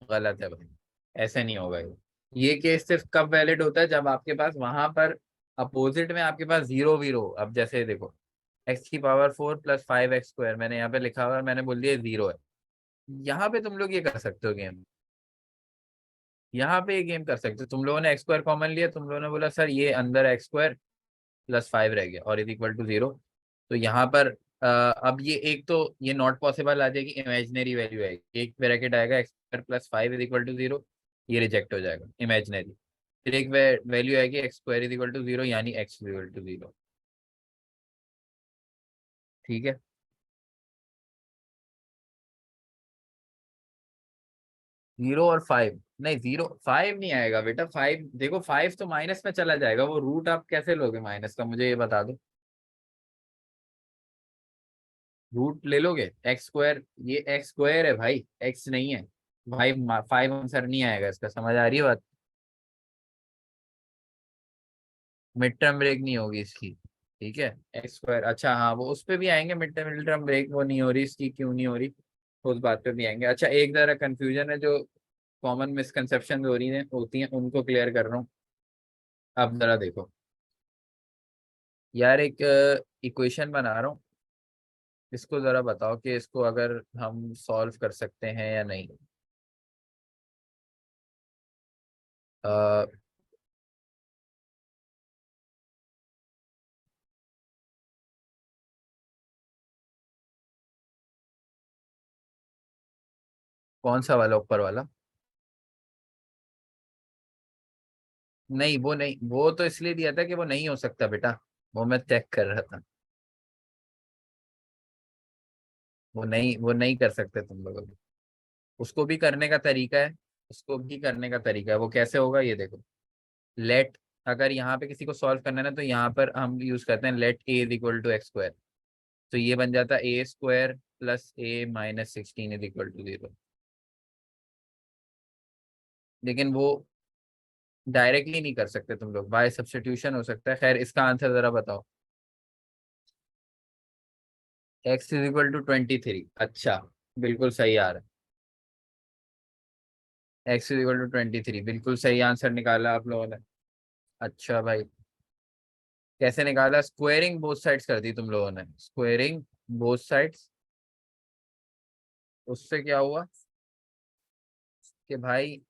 गलत है भाई। ऐसे नहीं होगा ये केस सिर्फ कब वैलिड होता है जब आपके पास वहां पर अपोजिट में आपके पास जीरो वीरो। अब जैसे देखो, x⁴ प्लस 5x² मैंने यहाँ पे लिखा हुआ है, मैंने बोल दिया जीरो है। यहाँ पे तुम लोग ये कर सकते हो गेम। यहाँ पे ये गेम कर सकते हो, तुम लोगों ने x² कॉमन लिया, तुम लोगों ने बोला सर ये अंदर x² + 5 रह गया और इज इक्वल टू जीरो। तो यहाँ पर अब ये एक तो ये नॉट पॉसिबल आ जाएगी, इमेजिनरी वैल्यू आएगी, एक ब्रैकेट आएगा x² + 5 is equal to zero, ये रिजेक्ट हो जाएगा इमेजिनरी। फिर एक वैल्यू आएगी x² is equal to zero, यानी x is equal to zero. ठीक है। जीरो और फाइव नहीं, जीरो फाइव नहीं आएगा बेटा। फाइव देखो, फाइव तो माइनस में चला जाएगा, वो रूट आप कैसे लोगे माइनस का, मुझे ये बता दो। रूट ले लोगे x², ये x² है भाई, x नहीं है भाई। फाइव आंसर नहीं आएगा इसका, समझ आ रही है बात? मिड टर्म ब्रेक नहीं होगी इसकी। ठीक है। x², अच्छा हाँ, वो उस पे भी आएंगे, मिड टर्म ब्रेक वो नहीं हो रही इसकी, क्यों नहीं हो रही, उस बात पे भी आएंगे। अच्छा, एक जरा कंफ्यूजन है, जो कॉमन मिसकंसेप्शन हो रही है होती हैं उनको क्लियर कर रहा हूँ। अब जरा देखो यार, एक इक्वेशन बना रहा हूँ, इसको जरा बताओ कि इसको अगर हम सॉल्व कर सकते हैं या नहीं। अ, कौन सा वाला, ऊपर वाला? नहीं वो नहीं, वो तो इसलिए दिया था कि वो नहीं हो सकता बेटा, वो मैं चेक कर रहा था। वो नहीं कर सकते तुम लोग अभी। उसको भी करने का तरीका है, उसको भी करने का तरीका है, वो कैसे होगा ये देखो। लेट, अगर यहाँ पे किसी को सॉल्व करना है ना, तो यहाँ पर हम यूज करते हैं let a is equal to x²। तो ये बन जाता है a² + a - 16 is equal to zero. लेकिन वो डायरेक्टली नहीं कर सकते तुम लोग, बाय सब्स्टिट्यूशन हो सकता है। खैर, इसका आंसर जरा बताओ। x = 23। अच्छा, बिल्कुल सही आ रहा है। x = 23, बिल्कुल सही आंसर निकाला आप लोगों ने। अच्छा भाई, कैसे निकाला? स्क्वेयरिंग बोथ साइड्स कर दी तुम लोगों ने, स्क्वेयरिंग बोथ साइड्स। उससे क्या हुआ कि भाई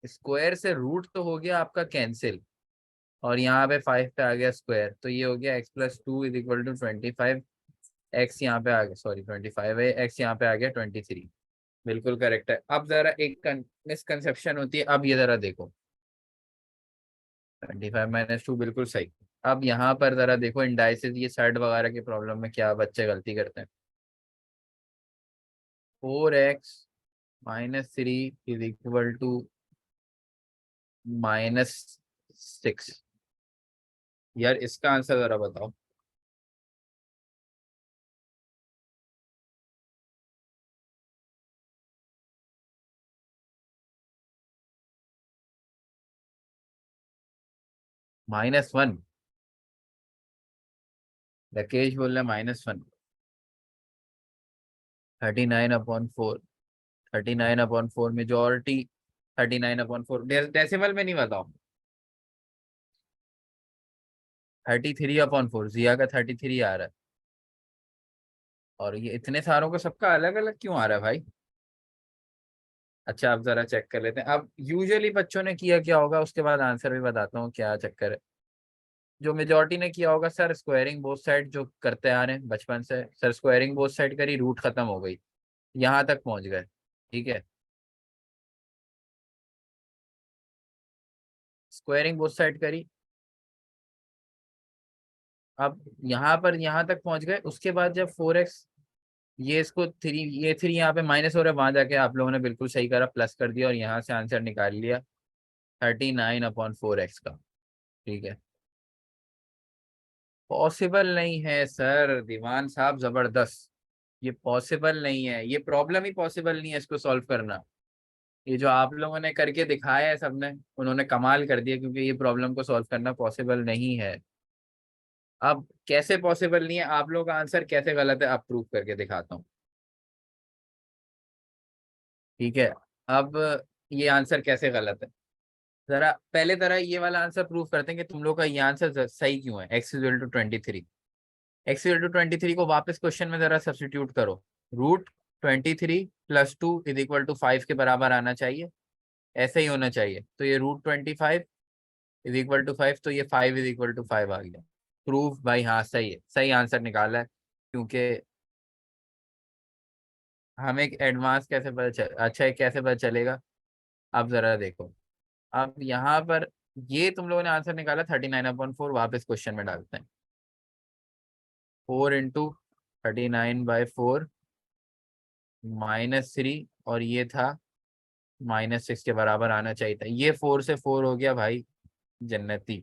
स्क्वायर से रूट तो हो गया आपका कैंसिल, और यहाँ पे 5 पे आ गया स्क्वायर, तो ये हो गया x + 2 is equal to 25। X यहाँ पे आ गया, सॉरी 25 है, एक्स यहाँ पे आ गया 23। बिल्कुल करेक्ट है। अब जरा एक मिसकंसेप्शन होती है, अब ये जरा देखो। 25 - 2 बिल्कुल सही। अब यहाँ पर जरा देखो इंडाइसिस, ये साइड वगैरह की प्रॉब्लम में क्या बच्चे गलती करते हैं। 4x - 3 is equal to -6। यार इसका आंसर जरा बताओ। -1? राकेश बोल रहे -1। 39/4। 39/4 मेजोरिटी। 39/4 डेसिमल में नहीं बताओ। 33/4, जिया का 33 आ रहा है। और ये इतने सारों का सबका अलग अलग क्यों आ रहा है भाई? अच्छा अब जरा चेक कर लेते हैं। अब यूजुअली बच्चों ने किया क्या होगा, उसके बाद आंसर भी बताता हूँ क्या चक्कर है। जो मेजोरिटी ने किया होगा सर, स्क्वायरिंग बोथ साइड जो करते आ रहे हैं बचपन से, सर स्क्वायरिंग बोथ साइड करी, रूट खत्म हो गई, यहाँ तक पहुंच गए। ठीक है, स्क्वायरिंग बोथ साइड करी, अब यहाँ पर यहाँ तक पहुंच गए। उसके बाद जब 4x, ये इसको थ्री, ये थ्री यहाँ पे माइनस हो रहा है, वहां जाके आप लोगों ने बिल्कुल सही करा, प्लस कर दिया और यहाँ से आंसर निकाल लिया 39/4x का। ठीक है, पॉसिबल नहीं है सर दीवान साहब, जबरदस्त। ये पॉसिबल नहीं है, ये प्रॉब्लम ही पॉसिबल नहीं है इसको सॉल्व करना। ये जो आप लोगों ने करके दिखाया है सबने, उन्होंने कमाल कर दिया, क्योंकि ये प्रॉब्लम को सॉल्व करना पॉसिबल नहीं है। अब कैसे पॉसिबल नहीं है, आप लोगों का आंसर कैसे गलत है, आप प्रूव करके दिखाता हूँ। ठीक है, अब ये आंसर कैसे गलत है, जरा पहले तरह ये वाला आंसर प्रूव करते हैं कि तुम लोग का ये आंसर सही क्यों है। x = 23, x = 23 को वापस क्वेश्चन में जरा सब्स्टिट्यूट करो। √23 + 2 = 5 के बराबर आना चाहिए, ऐसे ही होना चाहिए। तो ये √25 = 5, तो ये 5 = 5 आ गया। प्रूफ भाई, हाँ सही है, सही आंसर निकाला है। क्योंकि हमें एडवांस कैसे पता चल, अच्छा है कैसे पता चलेगा। अब जरा देखो, अब यहाँ पर ये तुम लोगों ने आंसर निकाला 39/4, वापस क्वेश्चन में डालते हैं। 4 × 39/4 -3, और ये था -6 के बराबर आना चाहिए था। ये 4 से 4 हो गया भाई, जन्नती।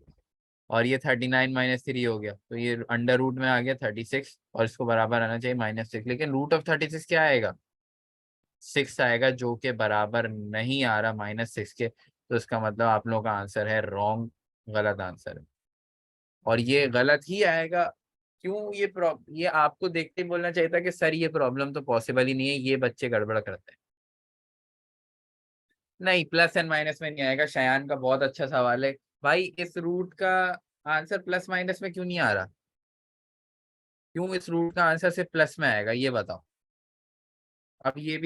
और ये 39 - 3 हो गया, तो ये अंडर रूट में आ गया 36, और इसको बराबर आना चाहिए -6। लेकिन √36 क्या आएगा, 6 आएगा, जो कि बराबर नहीं आ रहा -6 के। तो इसका मतलब आप लोगों का आंसर है रॉन्ग, गलत आंसर है। और ये गलत ही आएगा। क्यों, ये आपको देखते ही बोलना चाहिए था कि सर ये प्रॉब्लम तो पॉसिबल ही नहीं है, ये बच्चे गड़बड़ करते हैं। नहीं, प्लस एंड माइनस में नहीं आएगा, शयान का बहुत अच्छा सवाल है। भाई इस रूट का आंसर प्लस माइनस में क्यों नहीं आ रहा, क्यों इस रूट का आंसर सिर्फ प्लस में आएगा, ये बताओ। अब ये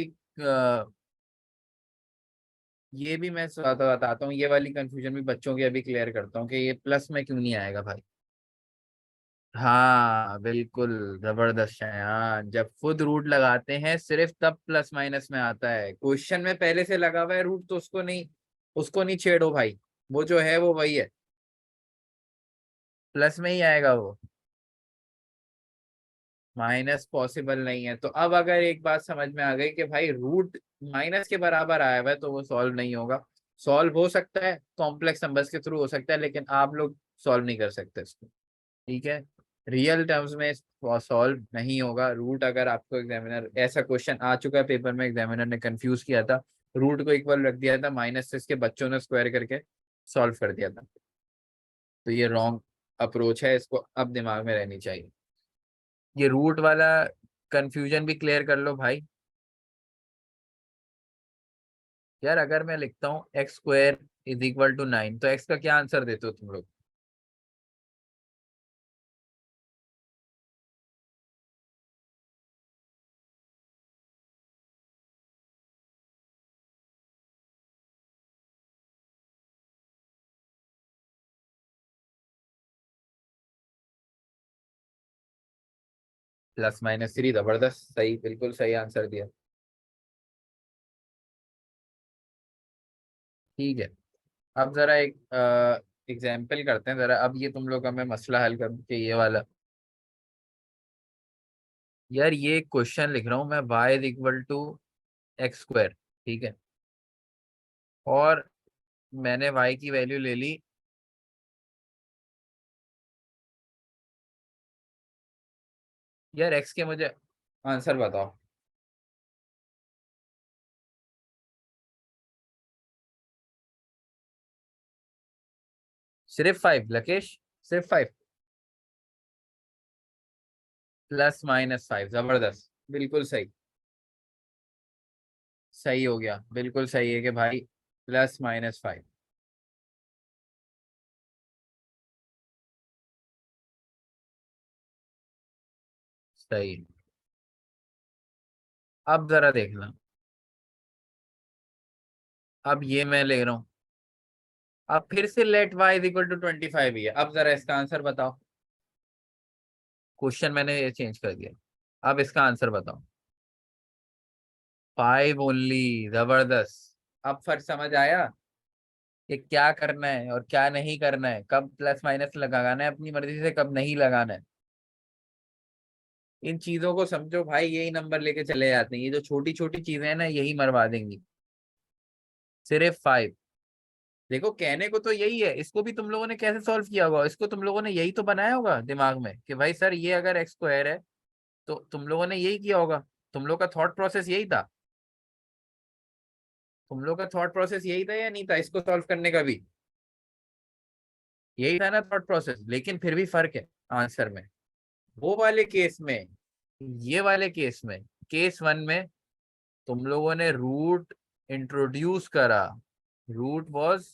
भी मैं बताता हूँ, ये वाली कंफ्यूजन भी बच्चों की अभी क्लियर करता हूँ कि ये प्लस में क्यों नहीं आएगा भाई। हाँ बिल्कुल, जबरदस्त शयान, जब खुद रूट लगाते हैं सिर्फ तब प्लस माइनस में आता है। क्वेश्चन में पहले से लगा हुआ है रूट, तो उसको नहीं छेड़ो भाई, वो जो है वो वही है, प्लस में ही आएगा वो। माइनस पॉसिबल नहीं है। तो अब अगर एक बात समझ में आ गई कि भाई रूट माइनस के बराबर आया हुआ है, तो वो सॉल्व नहीं होगा। सॉल्व हो सकता है कॉम्प्लेक्स नंबर्स के थ्रू, हो सकता है, लेकिन आप लोग सॉल्व नहीं कर सकते इसको। ठीक है, रियल टर्म्स में सॉल्व नहीं होगा रूट। अगर आपको एग्जामिनर, ऐसा क्वेश्चन आ चुका है पेपर में, एग्जामिनर ने कंफ्यूज किया था, रूट को इक्वल रख दिया था, -6 के बच्चों ने स्क्वायर करके सॉल्व कर दिया था। तो ये रॉन्ग अप्रोच है, इसको अब दिमाग में रहनी चाहिए। ये रूट वाला कंफ्यूजन भी क्लियर कर लो भाई। यार अगर मैं लिखता हूँ x² = 9, तो x का क्या आंसर देते हो तुम लोग। +-3, जबरदस्त, सही, बिल्कुल सही आंसर दिया। ठीक है, अब जरा एक एग्जाम्पल करते हैं जरा। अब ये तुम लोग का मैं मसला हल करूँ कि ये वाला, यार ये क्वेश्चन लिख रहा हूँ मैं, y = x²। ठीक है, और मैंने y की वैल्यू ले ली। यार x के मुझे आंसर बताओ। सिर्फ 5 लकेश, सिर्फ 5, +-5, जबरदस्त, बिल्कुल सही। सही हो गया, बिल्कुल सही है कि भाई +-5। सही। अब जरा देखना, अब ये मैं ले रहा हूँ। अब फिर से let y is equal to 25 ही है। अब जरा इसका आंसर बताओ। क्वेश्चन मैंने ये चेंज कर दिया। अब इसका आंसर बताओ। 5 ओनली। जबरदस्त। अब फर्क समझ आया कि क्या करना है और क्या नहीं करना है, कब प्लस माइनस लगाना है अपनी मर्जी से, कब नहीं लगाना है। इन चीजों को समझो भाई, यही नंबर लेके चले जाते हैं। ये जो छोटी छोटी चीजें हैं ना, यही मरवा देंगी। सिर्फ 5। देखो कहने को तो यही है, इसको भी तुम लोगों ने कैसे सॉल्व किया होगा, इसको तुम लोगों ने यही तो बनाया होगा दिमाग में कि भाई सर ये अगर एक्स स्क्वायर है, तो तुम लोगों ने यही किया होगा। तुम लोग का थॉट प्रोसेस यही था। तुम लोग का थॉट प्रोसेस यही था या नहीं था, इसको सॉल्व करने का भी यही था ना थॉट प्रोसेस। लेकिन फिर भी फर्क है आंसर में। वो वाले केस में, ये वाले केस में, केस वन में तुम लोगों ने रूट इंट्रोड्यूस करा। Root was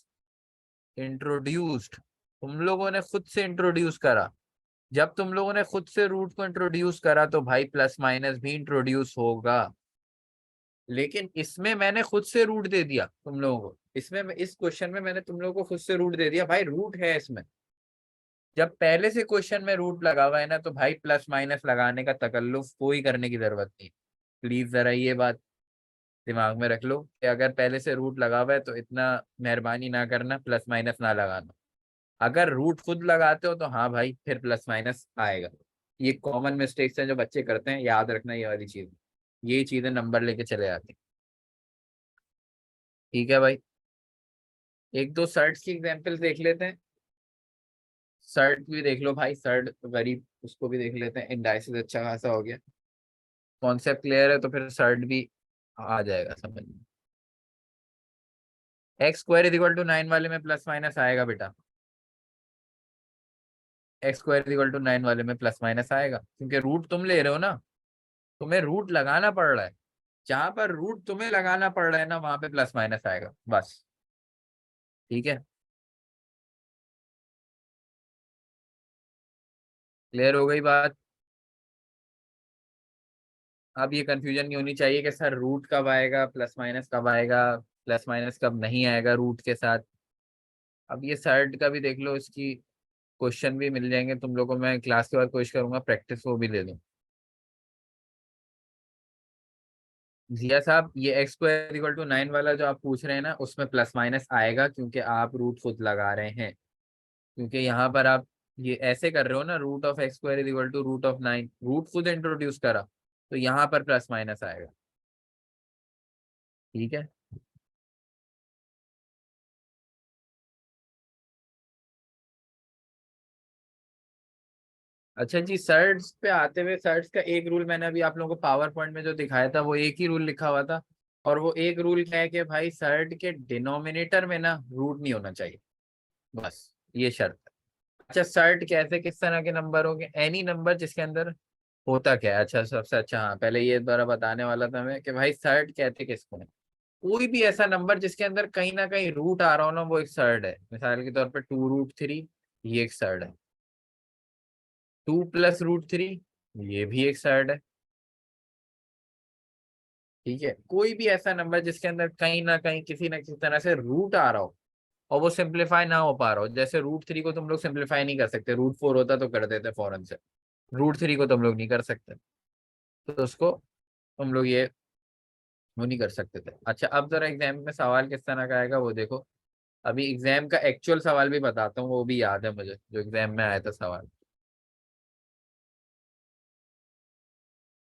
introduced. तुम लोगों ने खुद से इंट्रोड्यूस करा। जब तुम लोगों ने खुद से रूट को इंट्रोड्यूस करा तो भाई प्लस माइनस भी इंट्रोड्यूस होगा। लेकिन इसमें मैंने खुद से रूट दे दिया तुम लोगों को। इस क्वेश्चन में मैंने तुम लोगों को खुद से रूट दे दिया, भाई रूट है इसमें। जब पहले से क्वेश्चन में रूट लगा हुआ है ना, तो भाई प्लस माइनस लगाने का तकल्लुफ कोई करने की जरूरत नहीं। प्लीज जरा ये बात दिमाग में रख लो कि अगर पहले से रूट लगा हुआ है तो इतना मेहरबानी ना करना, प्लस माइनस ना लगाना। अगर रूट खुद लगाते हो तो हाँ भाई, फिर प्लस माइनस आएगा। ये कॉमन मिस्टेक्स हैं जो बच्चे करते हैं, याद रखना ये वाली चीज। यही चीजें नंबर लेके चले जाती हैं। ठीक है भाई। एक दो सर्ट्स की एग्जांपल देख लेते हैं। सर्ट भी देख लो भाई, सर्ट गरीब, उसको भी देख लेते हैं। इंडाइसिस अच्छा खासा हो गया, कॉन्सेप्ट क्लियर है तो फिर सर्ट भी आ जाएगा समझ में। X square is equal to 9 वाले में प्लस माइनस आएगा बेटा। X square is equal to 9 वाले में प्लस माइनस आएगा, क्योंकि रूट तुम ले रहे हो ना। तुम्हें रूट लगाना पड़ रहा है। जहां पर रूट तुम्हें लगाना पड़ रहा है ना, वहां पे प्लस माइनस आएगा बस। ठीक है। क्लियर हो गई बात। अब ये कंफ्यूजन नहीं होनी चाहिए कि सर रूट कब आएगा, प्लस माइनस कब आएगा, प्लस माइनस कब नहीं आएगा रूट के साथ। अब ये सर्ट का भी देख लो, इसकी क्वेश्चन भी मिल जाएंगे तुम लोगों को। मैं क्लास के बाद कोशिश करूंगा प्रैक्टिस वो भी दे दूं। जिया साहब, ये एक्स स्क्वायर इक्वल टू 9 वाला जो आप पूछ रहे हैं ना, उसमें प्लस माइनस आएगा क्योंकि आप रूट खुद लगा रहे हैं। क्योंकि यहाँ पर आप ये ऐसे कर रहे हो ना, root of x square is equal to root of 9, root खुद इंट्रोड्यूस करा, तो यहाँ पर प्लस माइनस आएगा। ठीक है। अच्छा जी, सर्ट्स पे आते हुए, सर्ट्स का एक रूल मैंने अभी आप लोगों को पावर पॉइंट में जो दिखाया था, वो एक ही रूल लिखा हुआ था। और वो एक रूल क्या है कि भाई सर्ट के डिनोमिनेटर में ना रूट नहीं होना चाहिए, बस ये शर्त है। अच्छा, सर्ट कैसे किस तरह के नंबर होंगे, एनी नंबर जिसके अंदर होता क्या है। अच्छा सबसे अच्छा, हाँ पहले ये द्वारा बताने वाला था मैं कि भाई सर्ट कहते किसको है। कोई भी ऐसा नंबर जिसके अंदर कहीं ना कहीं रूट आ रहा हो ना, वो एक सर्ड है। मिसाल के तौर पे 2√3, ये एक सर्ड है। 2+√3, ये भी एक सर्ड है। ठीक है। कोई भी ऐसा नंबर जिसके अंदर कहीं ना कहीं किसी ना किसी तरह से रूट आ रहा हो, और वो सिंप्लीफाई ना हो पा रहा हो। जैसे √3 को तुम लोग सिंप्लीफाई नहीं कर सकते, √4 होता तो कर देते फौरन से। √3 को तुम लोग नहीं कर सकते, तो उसको तुम लोग ये वो नहीं कर सकते थे। अच्छा, अब जरा एग्जाम में सवाल किस तरह का आएगा वो देखो। अभी एग्जाम का एक्चुअल सवाल भी बताता हूँ, वो भी याद है मुझे जो एग्जाम में आया था सवाल।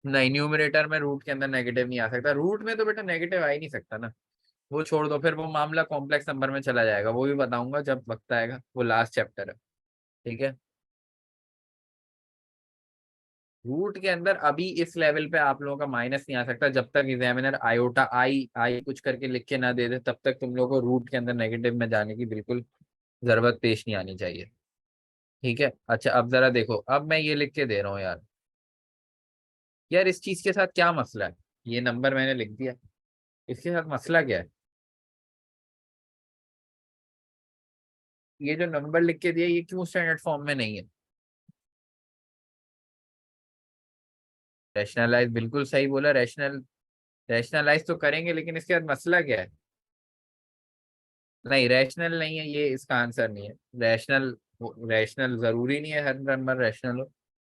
नहीं, न्यूमरेटर में रूट के अंदर नेगेटिव नहीं आ सकता। रूट में तो बेटा नेगेटिव आ ही नहीं सकता ना। वो छोड़ दो, फिर वो मामला कॉम्प्लेक्स नंबर में चला जाएगा, वो भी बताऊंगा जब वक्त आएगा, वो लास्ट चैप्टर है। ठीक है। रूट के अंदर अभी इस लेवल पे आप लोगों का माइनस नहीं आ सकता, जब तक एग्जामिनर आयोटा आई आई कुछ करके लिख के ना दे दे, तब तक तुम लोगों को रूट के अंदर नेगेटिव में जाने की बिल्कुल जरूरत पेश नहीं आनी चाहिए। ठीक है। अच्छा, अब जरा देखो, अब मैं ये लिख के दे रहा हूँ यार। यार इस चीज के साथ क्या मसला है, ये नंबर मैंने लिख दिया, इसके साथ मसला क्या है। ये जो नंबर लिख के दिया, ये क्यों स्टैंडर्ड फॉर्म में नहीं है। रैशनलाइज, बिल्कुल सही बोला। रैशनलाइज तो करेंगे, लेकिन इसके बाद मसला क्या है। नहीं रैशनल नहीं है ये, इसका आंसर नहीं है रैशनल। रैशनल जरूरी नहीं है हर नंबर रैशनल हो।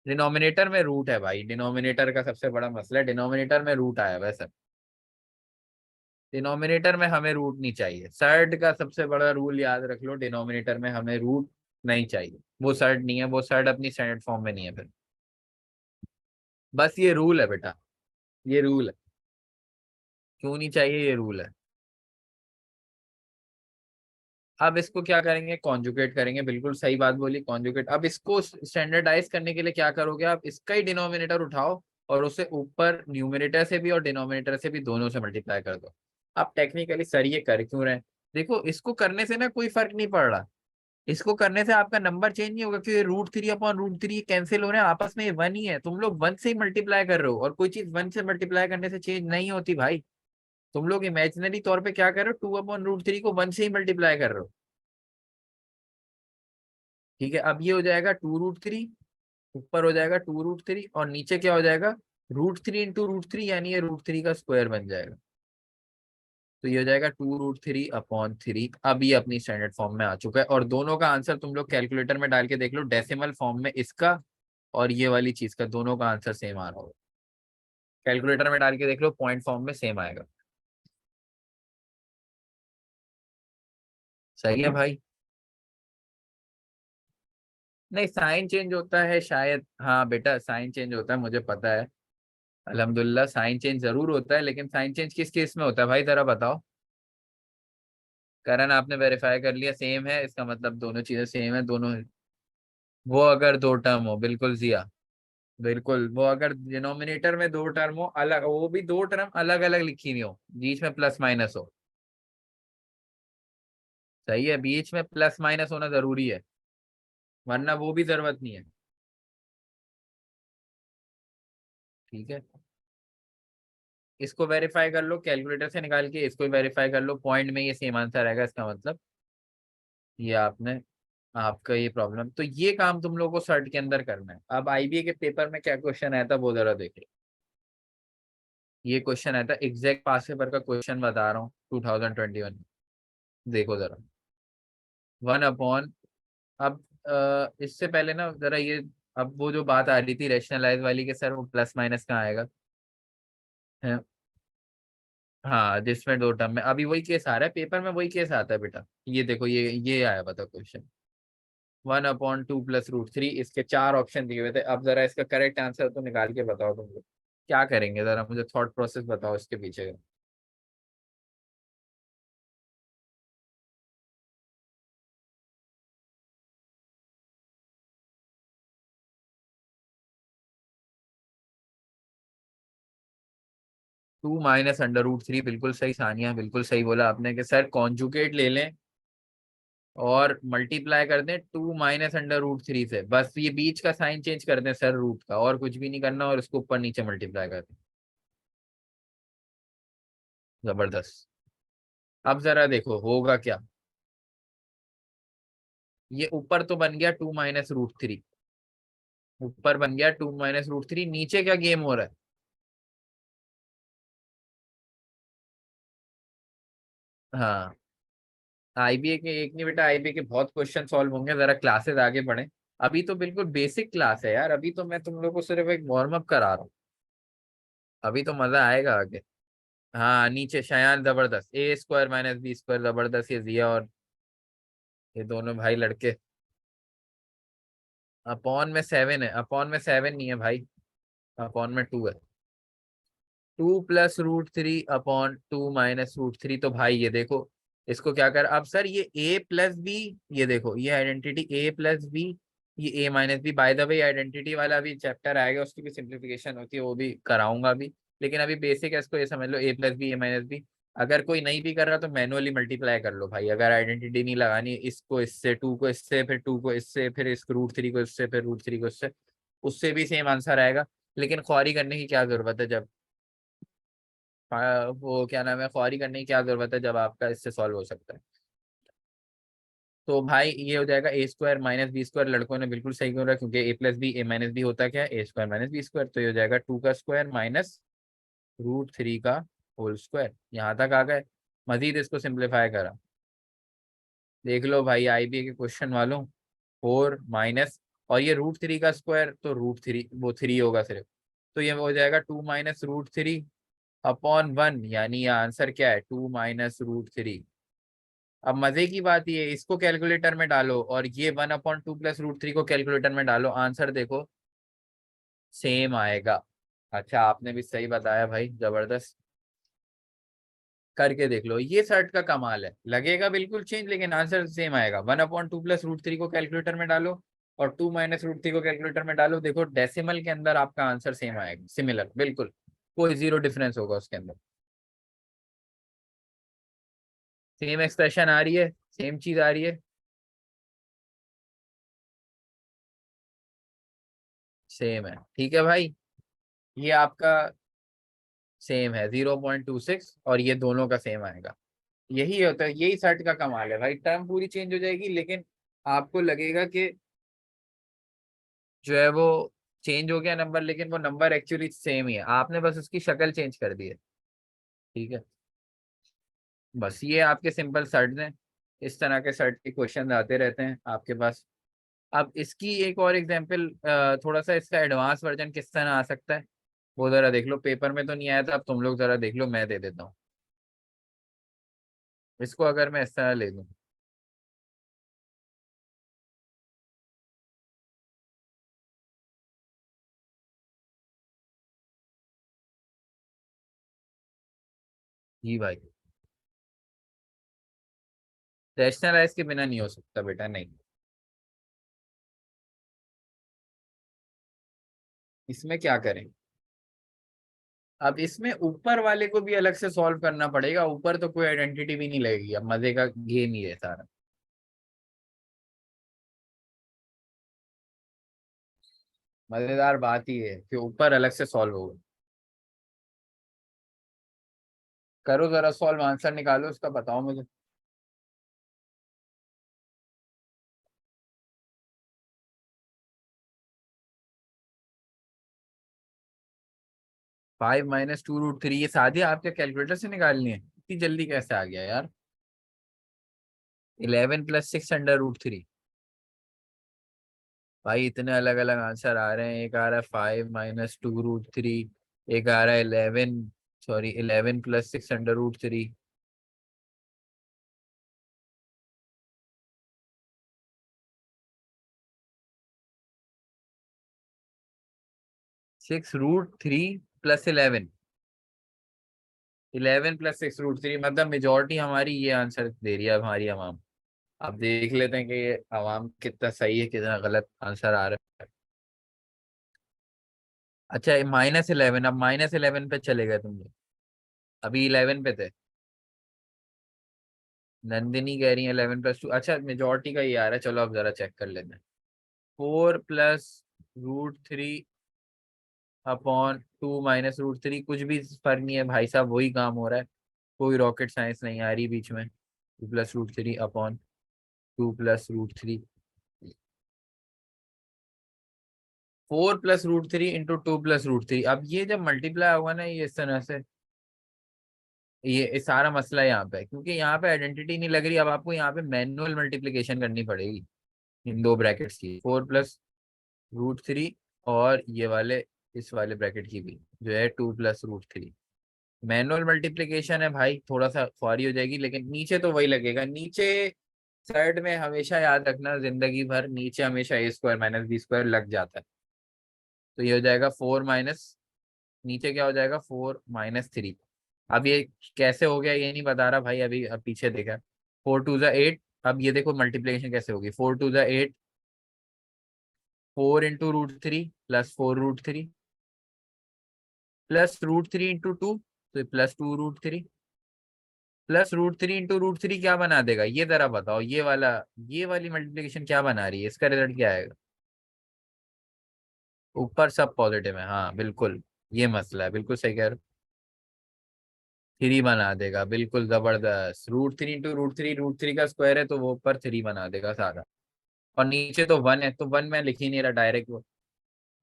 डिनोमिनेटर में रूट है भाई, डिनोमिनेटर का सबसे बड़ा मसला है, डिनोमिनेटर में रूट आया वैसे। डिनोमिनेटर में हमें रूट नहीं चाहिए, सर्ड का सबसे बड़ा रूल याद रख लो, डिनोमिनेटर में हमें रूट नहीं चाहिए। वो सर्ड नहीं है, वो सर्ड अपनी स्टैंडर्ड फॉर्म में नहीं है फिर। बस ये रूल है बेटा, ये रूल है। क्यों नहीं चाहिए, ये रूल है। अब इसको क्या करेंगे, कॉन्जुगेट करेंगे, बिल्कुल सही बात बोली, कॉन्जुगेट। अब इसको स्टैंडर्डाइज करने के लिए क्या करोगे आप, इसका ही डिनोमिनेटर उठाओ और उसे ऊपर न्यूमरेटर से भी और डिनोमिनेटर से भी दोनों से मल्टीप्लाई कर दो। आप टेक्निकली सर ये कर क्यों रहे हैं, देखो इसको करने से ना कोई फर्क नहीं पड़ रहा। इसको करने से आपका नंबर चेंज नहीं होगा, क्योंकि रूट 3 कैंसिल हो रहे हैं आपस में, ये वन ही है, तुम लोग वन से ही मल्टीप्लाई कर रहे हो, और कोई चीज वन से मल्टीप्लाई करने से चेंज नहीं होती भाई। तुम लोग इमेजिनरी तौर पे क्या कर रहे हो, 2/√3 को वन से ही मल्टीप्लाई कर रहे हो। ठीक है, अब ये हो जाएगा 2√3, ऊपर हो जाएगा 2√3 और नीचे क्या हो जाएगा, √3 × √3, यानी ये √3 का स्क्वायर बन जाएगा। तो ये हो जाएगा 2√3/3। अब ये अपनी स्टैंडर्ड फॉर्म में आ चुका है, और दोनों का आंसर तुम लोग कैलकुलेटर में डाल के देख लो, डेसिमल फॉर्म में इसका और ये वाली चीज का दोनों का आंसर सेम आ रहा होगा। कैलकुलेटर में डाल के देख लो, पॉइंट फॉर्म में सेम आएगा। सही है भाई। नहीं साइन चेंज होता है शायद, हाँ बेटा साइन चेंज होता है, मुझे पता है। अल्हम्दुलिल्लाह साइन चेंज जरूर होता है, लेकिन साइन चेंज किस केस में होता है भाई, जरा बताओ। करण आपने वेरीफाई कर लिया सेम है, इसका मतलब दोनों चीजें सेम है दोनों। वो अगर दो टर्म हो, बिल्कुल जिया, बिल्कुल, वो अगर डिनोमिनेटर में दो टर्म हो अलग, वो भी दो टर्म अलग अलग लिखी हुई हो, बीच में प्लस माइनस हो। सही है, बीच में प्लस माइनस होना जरूरी है, वरना वो भी जरूरत नहीं है। ठीक है, इसको वेरीफाई कर लो कैलकुलेटर से निकाल के, इसको वेरीफाई कर लो, पॉइंट में ये सेम आंसर आएगा, इसका मतलब ये आपने, आपका ये प्रॉब्लम, तो ये काम तुम लोगों को सर्ट के अंदर करना है। अब आईबीए के पेपर में क्या क्वेश्चन आया था वो जरा देखो। ये क्वेश्चन आया था एग्जैक्ट पास पेपर का क्वेश्चन बता रहा हूँ, 2021। देखो जरा, 1/, अब इससे पहले ना जरा ये, अब वो जो बात आ रही थी रैशनलाइज वाली के सर वो प्लस माइनस कहाँ आएगा है। हाँ जिसमें दो टर्म में, अभी वही केस आ रहा है पेपर में, वही केस आता है बेटा। ये देखो ये आया बता क्वेश्चन, 1/2 + √3, इसके चार ऑप्शन दिए हुए थे। अब जरा इसका करेक्ट आंसर तो निकाल के बताओ तुम लोग, क्या करेंगे जरा मुझे थॉट प्रोसेस बताओ इसके पीछे का। 2 - √3, बिल्कुल सही सानिया, बिल्कुल सही बोला आपने कि सर कॉन्जुगेट ले लें और मल्टीप्लाई कर दें 2 - √3 से, बस ये बीच का साइन चेंज कर दें सर रूट का, और कुछ भी नहीं करना, और इसको ऊपर नीचे मल्टीप्लाई कर दें। जबरदस्त। अब जरा देखो होगा क्या, ये ऊपर तो बन गया 2 - √3, ऊपर बन गया 2 - √3, नीचे क्या गेम हो रहा है। हाँ, आईबीए के एक नहीं बेटा, आईबीए के बहुत क्वेश्चन सॉल्व होंगे, जरा क्लासेस आगे बढ़े। अभी तो बिल्कुल बेसिक क्लास है यार, अभी तो मैं तुम लोग को सिर्फ एक वार्म अप करा रहा हूँ, अभी तो मजा आएगा आगे। हाँ नीचे शयान जबरदस्त, A² - B² जबरदस्त, ये जिया और ये दोनों भाई लड़के। अपॉन में 7 है, अपॉन में 7 नहीं है भाई, अपॉन में 2 है। 2 + √3/2 - √3, तो भाई ये देखो, इसको क्या कर, अब सर ये A + B, ये देखो ये आइडेंटिटी A + B, ये A - B, by the way identity वाला भी चैप्टर आएगा, उसकी भी सिंप्लीफिकेशन होती है, वो भी कराऊंगा भी। लेकिन अभी बेसिक है, इसको ये समझ लो A + B A - B। अगर कोई नहीं भी कर रहा तो मैनुअली मल्टीप्लाई कर लो भाई, अगर आइडेंटिटी नहीं लगानी, इसको इससे, 2 को इससे, फिर 2 को इससे, फिर इस √3 को इससे, फिर √3 को इससे, उससे भी सेम आंसर आएगा। लेकिन ख्वारी करने की क्या जरूरत है जब, वो क्या नाम है, ख्वारी करने की क्या जरूरत है जब आपका इससे सॉल्व हो सकता है। तो भाई ये हो जाएगा A² - B², लड़कों ने बिल्कुल सही बोला, क्योंकि A + B A - B होता क्या है, A² - B², तो ये हो जाएगा 2 का स्क्वायर माइनस √3 का होल स्क्वायर। यहाँ तक आ गए, मजीद इसको सिंप्लीफाई करा, देख लो भाई आईबी के क्वेश्चन वालों, 4 माइनस, और ये √3 का स्क्वायर तो √3 वो 3 होगा सिर्फ, तो ये हो जाएगा 2 - √3 अपॉन 1, यानी ये आंसर क्या है, 2 - √3। अब मजे की बात ये है, इसको कैलकुलेटर में डालो और ये 1/2 + √3 को कैलकुलेटर में डालो, आंसर देखो सेम आएगा। अच्छा आपने भी सही बताया भाई, जबरदस्त। करके देख लो, ये सर्ट का कमाल है, लगेगा बिल्कुल चेंज लेकिन आंसर सेम आएगा। 1/2 + √3 को कैलकुलेटर में डालो और 2 - √3 को कैलकुलेटर में डालो, देखो डेसिमल के अंदर आपका आंसर सेम आएगा, सिमिलर बिल्कुल, कोई जीरो डिफरेंस होगा उसके अंदर। सेम एक्सप्रेशन आ रही है, सेम चीज आ रही है। सेम है, ठीक है भाई। ये आपका सेम है 0.26, और ये दोनों का सेम आएगा। यही होता है, यही सर्ट का कमाल है भाई, टर्म पूरी चेंज हो जाएगी लेकिन आपको लगेगा कि जो है वो चेंज हो गया नंबर, लेकिन वो नंबर एक्चुअली सेम ही है, आपने बस उसकी शक्ल चेंज कर दी है। ठीक है, बस ये आपके सिंपल सर्ट्स हैं। इस तरह के सर्ट के क्वेश्चन आते रहते हैं आपके पास। अब इसकी एक और एग्जांपल, थोड़ा सा इसका एडवांस वर्जन किस तरह आ सकता है, वो जरा देख लो, पेपर में तो नहीं आया था, अब तुम लोग जरा देख लो, मैं दे देता हूँ इसको, अगर मैं इस तरह ले लूँ। जी भाई, रैशनलाइज के बिना नहीं हो सकता बेटा, नहीं। इसमें क्या करें, अब इसमें ऊपर वाले को भी अलग से सॉल्व करना पड़ेगा, ऊपर तो कोई आइडेंटिटी भी नहीं लगेगी, अब मजे का गेम ही है सारा। मजेदार बात ही है कि ऊपर अलग से सॉल्व होगा। करो जरा सॉल्व, आंसर निकालो उसका, बताओ मुझे। 5 - 2√3, ये सादी आपके कैलकुलेटर से निकालनी है, इतनी जल्दी कैसे आ गया यार। 11 + 6 √3। भाई इतने अलग अलग आंसर आ रहे हैं, एक आ रहा है 5 - 2√3, एक आ रहा है 11 + 6 √3। 6 √3 + 11, 11 + 6 √3, मतलब मेजोरिटी हमारी ये आंसर दे रही है हमारी आवाम। अब देख लेते हैं कि ये आवाम कितना सही है कितना गलत आंसर आ रहा है। अच्छा, -11, अब -11 पे चले गए तुम लोग, अभी 11 पे थे। नंदिनी कह रही है 11 + 2, अच्छा मेजोरिटी का ये आ रहा है, चलो अब जरा चेक कर लेते हैं। 4 + √3 अपॉन 2 - √3, कुछ भी फर्क नहीं है भाई साहब, वही काम हो रहा है, कोई रॉकेट साइंस नहीं आ रही बीच में। 2 + √3 अपॉन 2 + √3, 4 + √3 × 2 + √3, अब ये जब मल्टीप्लाई होगा ना ये इस तरह से, ये सारा मसला यहाँ पे है, क्योंकि यहाँ पे आइडेंटिटी नहीं लग रही, अब आपको यहाँ पे मैनुअल मल्टीप्लिकेशन करनी पड़ेगी इन दो ब्रैकेट्स की, 4 + √3, और ये वाले इस वाले ब्रैकेट की भी जो है 2 + √3। मैनुअल मल्टीप्लिकेशन है भाई, थोड़ा सा ख्वारी हो जाएगी लेकिन नीचे तो वही लगेगा, नीचे साइड में हमेशा याद रखना, जिंदगी भर नीचे हमेशा a² - b² लग जाता है। तो ये हो जाएगा 4 नीचे क्या हो जाएगा, 4 - 3। अब ये कैसे हो गया ये नहीं बता रहा भाई, अभी अब पीछे देखा, 4 × 2 = 8। अब ये देखो मल्टीप्लिकेशन कैसे होगी, 4 × 2 = 8, 4 × √3 +4 √3 +√3 × 2, तो +2 √3 +√3 × √3 क्या बना देगा, ये जरा बताओ, ये वाला, ये वाली मल्टीप्लिकेशन क्या बना रही है, इसका रिजल्ट क्या आएगा। ऊपर सब पॉजिटिव है, हाँ बिल्कुल, ये मसला है, बिल्कुल सही कह रहे हो। 3 बना देगा, बिल्कुल जबरदस्त, √3 × √3, √3 का स्क्वायर है तो वो ऊपर 3 बना देगा सारा, और नीचे तो 1 है तो 1 में लिख ही नहीं रहा, डायरेक्ट वो।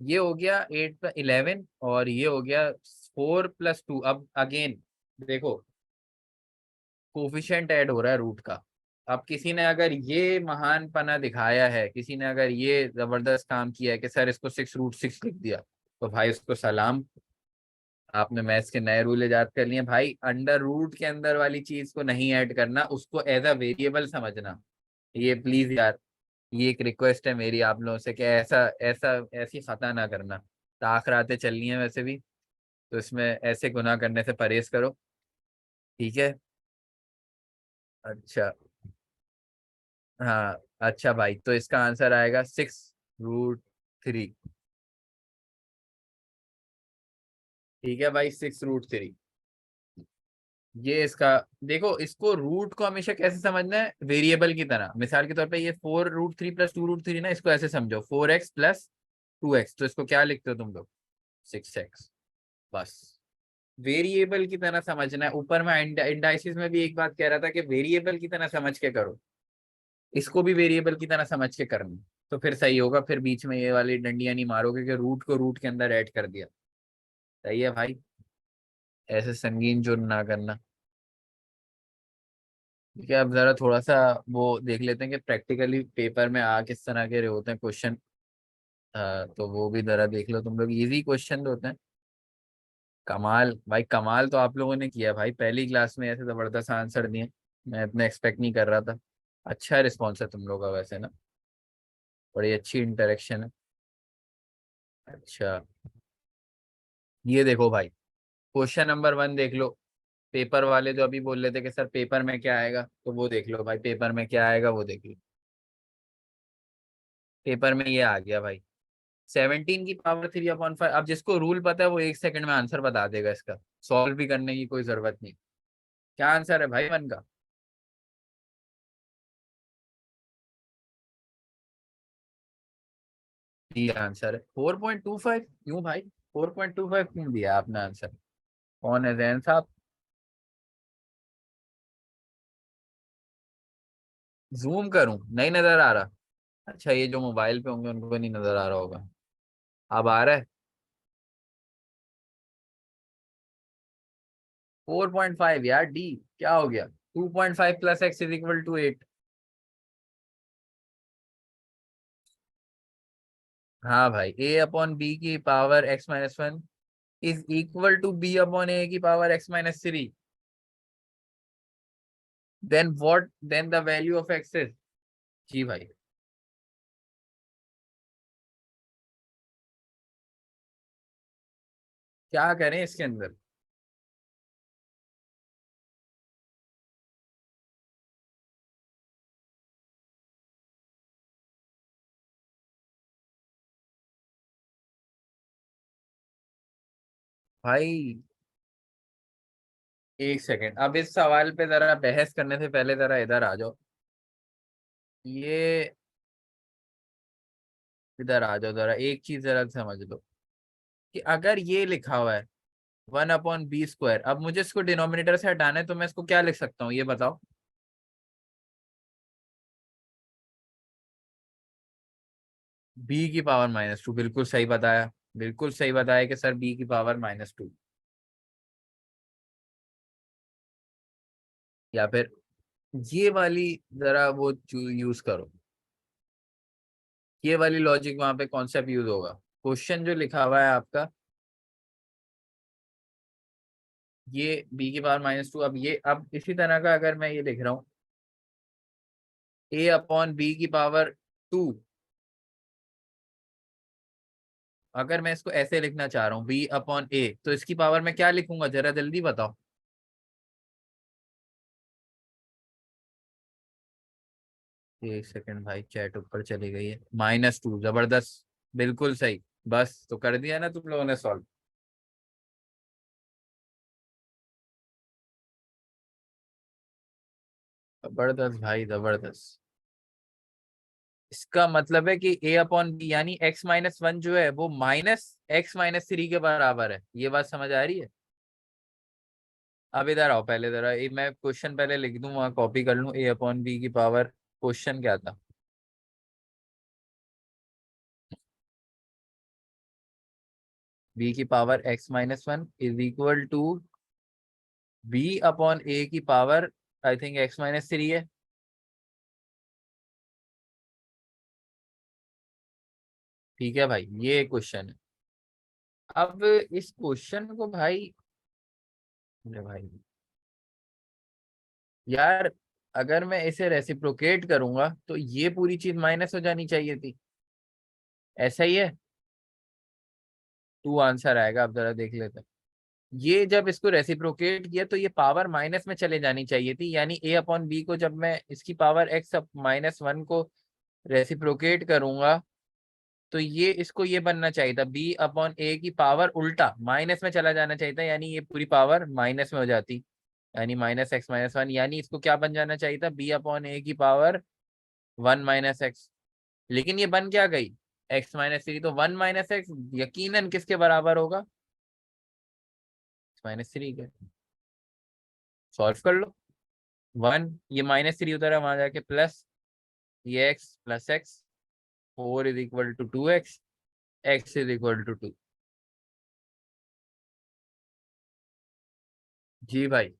ये हो गया 8 + 11, और ये हो गया 4 + 2। अब अगेन देखो, कोफिशिएंट ऐड हो रहा है रूट का, अब किसी ने अगर ये महान पना दिखाया है, किसी ने अगर ये जबरदस्त काम किया है कि सर इसको 6√6 लिख दिया, तो भाई उसको सलाम। आपने मैथ्स के नए रूल इजाद कर लिए भाई। अंडर रूट के अंदर वाली चीज को नहीं ऐड करना, उसको एज अ वेरिएबल समझना। ये प्लीज यार, ये एक रिक्वेस्ट है मेरी आप लोगों से कि ऐसा ऐसा ऐसी खता ना करना। ताखरातें चलनी है वैसे भी, तो इसमें ऐसे गुनाह करने से परहेज करो। ठीक है। अच्छा। हाँ अच्छा भाई, तो इसका आंसर आएगा 6√3। ठीक है भाई, 6√3। ये इसका, देखो इसको रूट को हमेशा कैसे समझना है, वेरिएबल की तरह। मिसाल के तौर पे ये 4√3 + 2√3 ना, इसको ऐसे समझो 4x + 2x, तो इसको क्या लिखते हो तुम लोग, 6x। बस वेरिएबल की तरह समझना है। ऊपर में इंडाइसिस में भी एक बात कह रहा था कि वेरिएबल की तरह समझ के करो, इसको भी वेरिएबल की तरह समझ के करना, तो फिर सही होगा। फिर बीच में ये वाली डंडियां नहीं मारोगे कि रूट को रूट के अंदर ऐड कर दिया। सही है भाई, ऐसे संगीन जुर्म ना करना। ठीक है, अब जरा थोड़ा सा वो देख लेते हैं कि प्रैक्टिकली पेपर में आ किस तरह के होते हैं क्वेश्चन। तो वो भी जरा देख लो तुम लोग, इजी क्वेश्चन होते हैं। कमाल भाई, कमाल तो आप लोगों ने किया भाई, पहली क्लास में ऐसे जबरदस्त आंसर दिए। मैं इतना एक्सपेक्ट नहीं कर रहा था। अच्छा रिस्पॉन्स है तुम लोग का वैसे ना, बड़ी अच्छी इंटरेक्शन है। अच्छा, ये देखो भाई, क्वेश्चन नंबर 1 देख लो। पेपर वाले जो अभी बोल रहे थे कि सर पेपर में क्या आएगा, तो वो देख लो भाई, पेपर में क्या आएगा वो देख लो। पेपर में ये आ गया भाई, 17 की पावर 3/5। अब जिसको रूल पता है वो 1 सेकंड में आंसर बता देगा इसका, सॉल्व भी करने की कोई जरूरत नहीं। क्या आंसर है भाई 1 का? डी आंसर है 4.25। क्यों भाई 4.25 क्यों दिया आपने आंसर? कौन है जैन साहब? जूम करूं, नहीं नजर आ रहा? अच्छा, ये जो मोबाइल पे होंगे उनको नहीं नजर आ रहा होगा। अब आ रहा है? 4.5 यार, डी। क्या हो गया? 2.5 + x = 8। हाँ भाई, a/b की पावर x - 1 = b/a की power x - 3। Then the value of x is. जी भाई। क्या करें इसके अंदर? भाई 1 सेकेंड, अब इस सवाल पे जरा बहस करने से पहले जरा इधर आ जाओ। ये इधर आ जाओ, जरा एक चीज जरा समझ लो कि अगर ये लिखा हुआ है 1/b², अब मुझे इसको डिनोमिनेटर से हटाना है, तो मैं इसको क्या लिख सकता हूँ ये बताओ। b/-2, बिल्कुल सही बताया। बिल्कुल सही बताया कि सर b/-2। या फिर ये वाली जरा वो यूज करो, ये वाली लॉजिक वहां पे कॉन्सेप्ट यूज होगा। क्वेश्चन जो लिखा हुआ है आपका, ये b/-2, अब ये अब इसी तरह का अगर मैं ये लिख रहा हूँ a/b/2, अगर मैं इसको ऐसे लिखना चाह रहा हूँ b/a, तो इसकी पावर मैं क्या लिखूंगा जरा जल्दी बताओ। 1 सेकंड भाई, चैट ऊपर चली गई है। -2, जबरदस्त, बिल्कुल सही। बस तो कर दिया ना तुम लोगों ने सॉल्व। जबरदस्त भाई, जबरदस्त। इसका मतलब है कि a/b यानी x - 1 जो है वो -x - 3 के बराबर है। ये बात समझ आ रही है? अब इधर आओ, पहले जरा मैं क्वेश्चन पहले लिख दूं, वहां कॉपी कर लूं। a/b की पावर, क्वेश्चन क्या था? b/x - 1 = b/a की पावर, आई थिंक x - 3 है। ठीक है भाई, ये क्वेश्चन है। अब इस क्वेश्चन को भाई, अरे भाई यार, अगर मैं इसे रेसिप्रोकेट करूंगा तो ये पूरी चीज माइनस हो जानी चाहिए थी। ऐसा ही है। टू आंसर आएगा, अब जरा देख लेते हैं। ये जब इसको रेसिप्रोकेट किया तो ये पावर माइनस में चले जानी चाहिए थी, यानी ए अपॉन बी को जब मैं इसकी पावर एक्स माइनस वन को रेसिप्रोकेट करूंगा तो ये इसको ये बनना चाहिए था बी अपॉन ए की पावर उल्टा माइनस में चला जाना चाहिए था, यानी ये पूरी पावर माइनस में हो जाती, यानी माइनस एक्स माइनस वन, यानी इसको क्या बन जाना चाहिए था, बी अपॉन ए की पावर वन माइनस एक्स। लेकिन ये बन क्या गई, एक्स माइनस थ्री, तो वन माइनस एक्स यकीनन किसके बराबर होगा, माइनस थ्री के। सॉल्व कर लो। वन, ये माइनस थ्री उधर है, वहां जाके प्लस, ये x plus x, four is equal to two x, x is equal to two. जी भाई,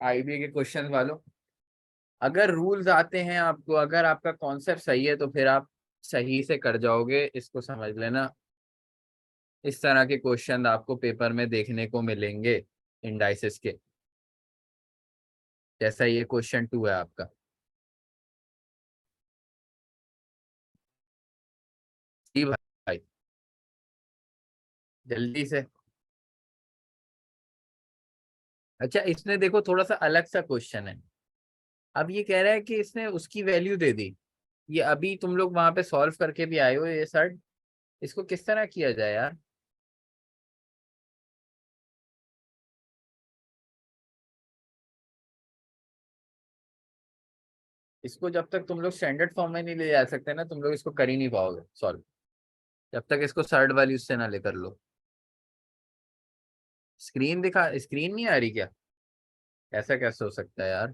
आईबीए के क्वेश्चन वालों, अगर रूल्स आते हैं आपको, अगर आपका कॉन्सेप्ट सही है तो फिर आप सही से कर जाओगे, इसको समझ लेना। इस तरह के क्वेश्चन आपको पेपर में देखने को मिलेंगे इंडाइसिस के, जैसा ये क्वेश्चन टू है आपका। जी भाई, जल्दी से। अच्छा, इसने देखो थोड़ा सा अलग सा क्वेश्चन है। अब ये कह रहा है कि इसने उसकी वैल्यू दे दी। ये अभी तुम लोग वहां पे सॉल्व करके भी आए हो ये सर, इसको किस तरह किया जाए यार। इसको जब तक तुम लोग स्टैंडर्ड फॉर्म में नहीं ले जा सकते ना, तुम लोग इसको कर ही नहीं पाओगे सॉल्व, जब तक इसको सर्ड वैल्यू से ना लेकर लो। स्क्रीन दिखा, स्क्रीन नहीं आ रही क्या, ऐसा कैसे हो सकता है यार,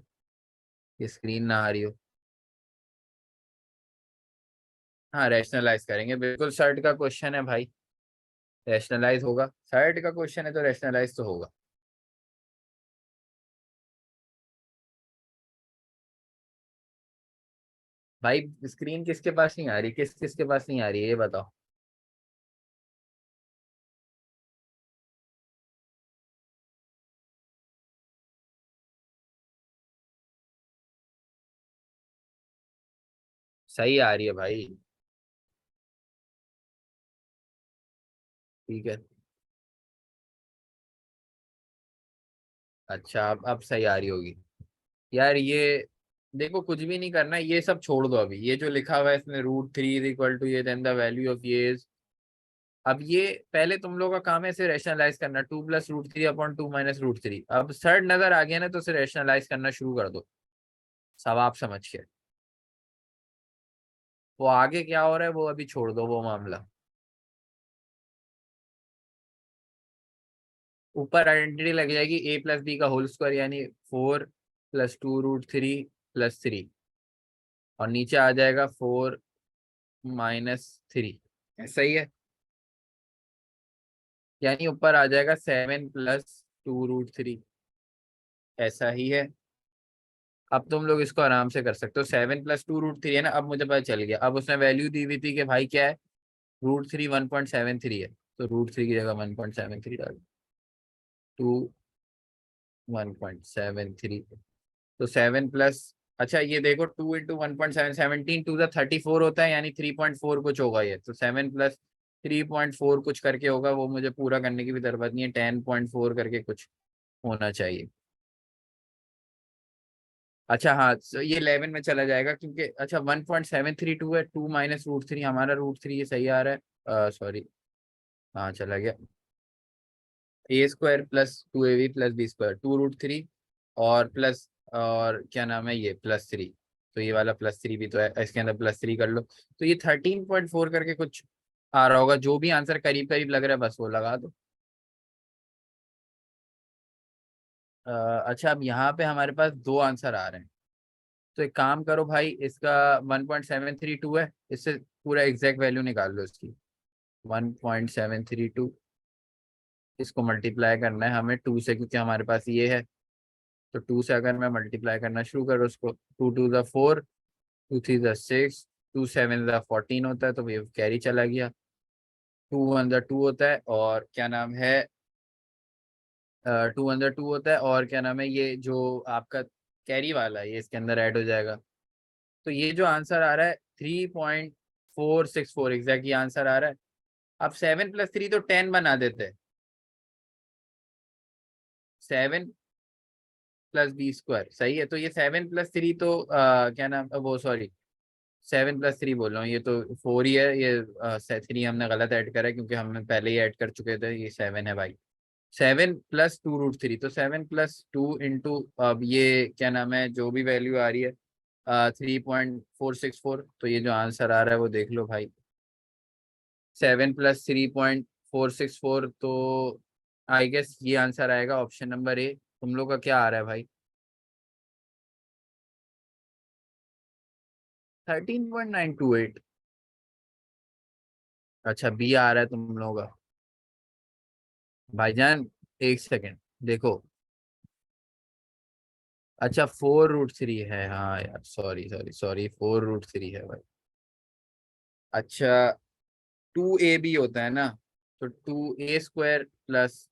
ये स्क्रीन ना आ रही हो। हाँ, रैशनलाइज करेंगे बिल्कुल, सर्ट का क्वेश्चन है भाई, रैशनलाइज होगा, सर्ट का क्वेश्चन है तो रैशनलाइज तो होगा। भाई स्क्रीन किसके पास नहीं आ रही, किस किसके पास नहीं आ रही है ये बताओ। सही आ रही है भाई। ठीक है। अच्छा, अब सही आ रही होगी। यार ये देखो, कुछ भी नहीं करना, ये सब छोड़ दो अभी, ये जो लिखा हुआ है इसमें root three is equal to ये, देन द वैल्यू ऑफ ये इज। अब ये पहले तुम लोग का काम है इसे रैशनलाइज करना, two plus root three upon two minus root three. अब थर्ड नजर आ गया ना तो इसे रैशनलाइज करना शुरू कर दो, सब आप समझ के। वो आगे क्या हो रहा है वो अभी छोड़ दो वो मामला। ऊपर आइडेंटिटी लग जाएगी ए प्लस बी का होल स्क्वायर, यानी four plus two root three plus three, और नीचे आ जाएगा फोर माइनस थ्री। ऐसा ही है, यानी ऊपर आ जाएगा seven plus two root three. ऐसा ही है। अब तुम लोग इसको आराम से कर सकते हो, seven plus two root three है ना, अब मुझे पता चल गया। अब उसने वैल्यू दी हुई थी कि भाई क्या है, root three one point seven three है, तो रूट थ्री की जगह वन पॉइंट सेवन थ्री डाल, two one point seven three, तो सेवन प्लस, अच्छा ये देखो, two into one point seven, seventeen two the thirty four होता है, यानी थ्री पॉइंट फोर कुछ होगा ये, तो seven plus three point four कुछ करके होगा, वो मुझे पूरा करने की भी जरूरत नहीं है, टेन पॉइंट फोर करके कुछ होना चाहिए। अच्छा हाँ, तो ये 11 में चला जाएगा क्योंकि अच्छा 1.732 है, टू माइनस रूट थ्री, हमारा रूट थ्री ये सही आ रहा है, सॉरी, हाँ चला गया, a square plus two a b plus b square, two root three और प्लस, और क्या नाम है ये प्लस थ्री, तो ये वाला प्लस थ्री भी तो है, इसके अंदर प्लस थ्री कर लो, तो ये 13.4 करके कुछ आ रहा होगा, जो भी आंसर करीब करीब लग रहा है बस वो लगा दो। अच्छा, अब यहाँ पे हमारे पास दो आंसर आ रहे हैं, तो एक काम करो भाई, इसका 1.732 है, इससे पूरा एग्जैक्ट वैल्यू निकाल लो इसकी, 1.732, इसको मल्टीप्लाई करना है हमें टू से, क्योंकि हमारे पास ये है, तो टू से अगर मैं मल्टीप्लाई करना शुरू करूँ उसको, टू टू ज़ फोर, टू थ्री ज़ सिक्स, 2 7 14 होता है, तो ये कैरी चला गया। 2 1 2 होता है, और क्या नाम है, 2 1 2 होता है, और क्या नाम है, ये जो आपका कैरी वाला है ये इसके अंदर ऐड हो जाएगा। तो ये जो आंसर आ रहा है 3.464 एग्जैक्टली आंसर आ रहा है। अब 7 + 3 तो 10 बना देते हैं। 7 + B² सही है। तो ये 7 + 3 तो क्या नाम, वो सॉरी, 7 + 3 बोल रहा हूँ, ये तो 4 ही है। ये 3 हमने गलत ऐड करा है, क्योंकि हमने पहले ही ऐड कर चुके थे। ये 7 है भाई। 7 + 2√3, तो 7 + 2 अब ये क्या नाम है, जो भी वैल्यू आ रही है 3.464, तो ये जो आंसर आ रहा है वो देख लो भाई। 7 + 3.464, तो आई गेस ये आंसर आएगा ऑप्शन नंबर ए। तुम लोग का क्या आ रहा है भाई? 13.928। अच्छा, बी आ रहा है तुम लोगों का। भाईजान, एक सेकेंड देखो। अच्छा, 4√3 है, हाँ यार, सॉरी सॉरी सॉरी, 4√3 है भाई। अच्छा, 2ab होता है ना, तो 2a² +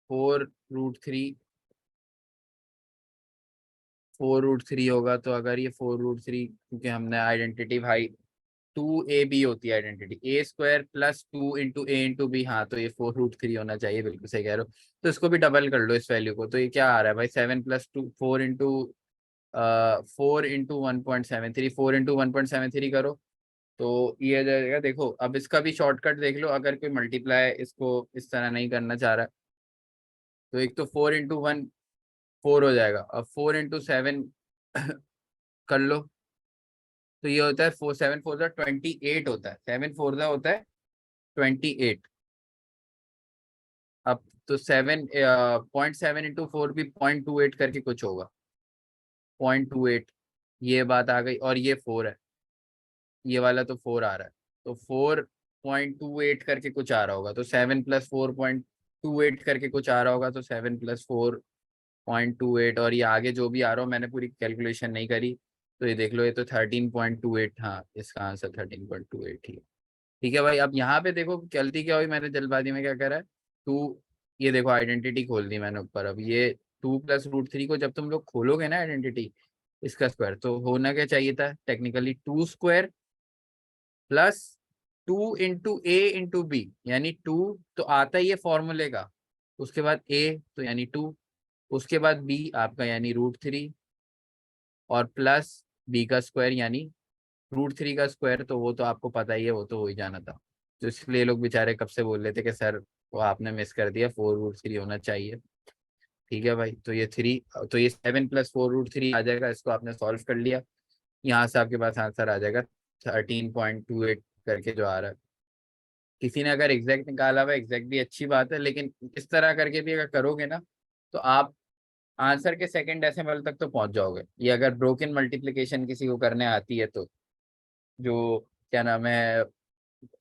4√3, 4√3 होगा। तो अगर ये 4√3, क्योंकि हमने आइडेंटिटी भाई 2ab होती है आइडेंटिटी, a² + 2 × a × b, हाँ, तो ये 4√3 होना चाहिए, बिल्कुल सही कह रहे हो। तो इसको भी डबल कर लो इस वैल्यू को, तो ये क्या आ रहा है भाई? 7 + 2, 4 × 1.73 करो, तो ये आ जाएगा। देखो, अब इसका भी शॉर्टकट देख लो, अगर कोई मल्टीप्लाई इसको इस तरह नहीं करना चाह रहा, तो एक तो 4 × 1 4 हो जाएगा, अब 4 × 7 कर लो, तो ये होता है 4 7 4 28 होता है, 7 4 होता है 28। अब तो 0.7 × 4 भी 0.28 करके कुछ होगा, 0.28। ये बात आ गई, और ये 4 है, ये वाला तो 4 आ रहा है, तो 4.28 करके कुछ आ रहा होगा, तो 7 + 4.28 करके कुछ आ रहा होगा, तो 7 + 4.28, और ये आगे जो भी आ रहा हो, मैंने पूरी कैलकुलेशन नहीं करी। तो ये देख लो, ये तो 13.28, हाँ, इसका आंसर 13.28 ही है। ठीक है भाई। अब यहाँ पे देखो गलती क्या हुई, मैंने जल्दबाजी में क्या करा है। टू, ये देखो आइडेंटिटी खोल दी मैंने ऊपर। अब ये 2 + √3 को जब तुम लोग खोलोगे ना आइडेंटिटी, इसका स्क्वायर, तो होना क्या चाहिए था टेक्निकली? 2² + 2 × a × b, यानी 2 तो आता ही है फॉर्मूले का, उसके बाद a तो यानी 2, उसके बाद b आपका यानी √3, और प्लस b² यानी √3 का स्क्वायर, तो वो तो आपको पता ही है, वो तो हो ही जाना था। तो इसलिए लोग बेचारे कब से बोल रहे थे कि सर वो आपने मिस कर दिया, 4√3 होना चाहिए। ठीक है भाई, तो ये 3, तो ये 7 + 4√3 आ जाएगा, इसको आपने सॉल्व कर लिया, यहाँ से आपके पास आंसर आ जाएगा 13.28 करके जो आ रहा है। किसी ने अगर एग्जैक्ट निकाला हुआ, एग्जैक्ट भी अच्छी बात है, लेकिन इस तरह करके भी अगर करोगे ना, तो आप आंसर के सेकंड डेसिमल तक तो पहुंच जाओगे। ये अगर ब्रोकन मल्टीप्लिकेशन किसी को करने आती है तो, जो क्या नाम है,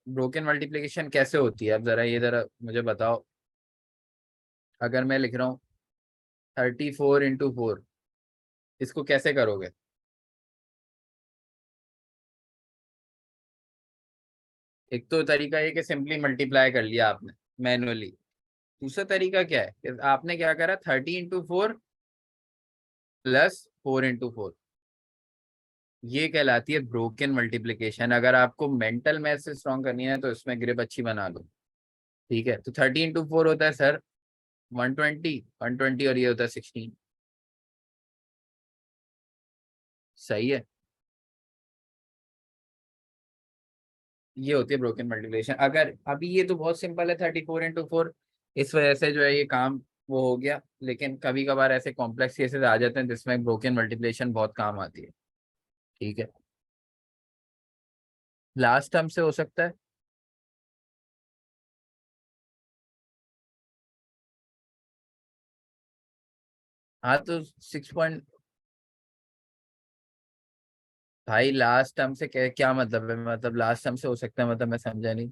ब्रोकन मल्टीप्लिकेशन कैसे होती है, अब जरा ये जरा मुझे बताओ। अगर मैं लिख रहा हूँ 34 × 4, इसको कैसे करोगे? एक तो तरीका ये कि सिंपली मल्टीप्लाई कर लिया आपने मैनुअली। दूसरा तरीका क्या है कि आपने क्या करा, 30 × 4 +4 × 4, ये कहलाती है ब्रोकन मल्टीप्लिकेशन। अगर आपको मेंटल मैथ से स्ट्रॉन्ग करनी है, तो इसमें ग्रिप अच्छी बना लो। ठीक है, तो 30 × 4 होता है सर 120, और ये होता है 16। सही है, ये होती है ब्रोकन मल्टीप्लिकेशन। अगर अभी ये तो बहुत सिंपल है, 34 × 4, इस वजह से जो है ये काम वो हो गया। लेकिन कभी कभार ऐसे कॉम्प्लेक्स केसेस आ जाते हैं जिसमें ब्रोकन मल्टीप्लिकेशन बहुत काम आती है। ठीक है, लास्ट टर्म से हो सकता है। हाँ, तो 6 भाई लास्ट टर्म से क्या क्या मतलब है? मतलब लास्ट टर्म से हो सकता है, मतलब मैं समझा नहीं।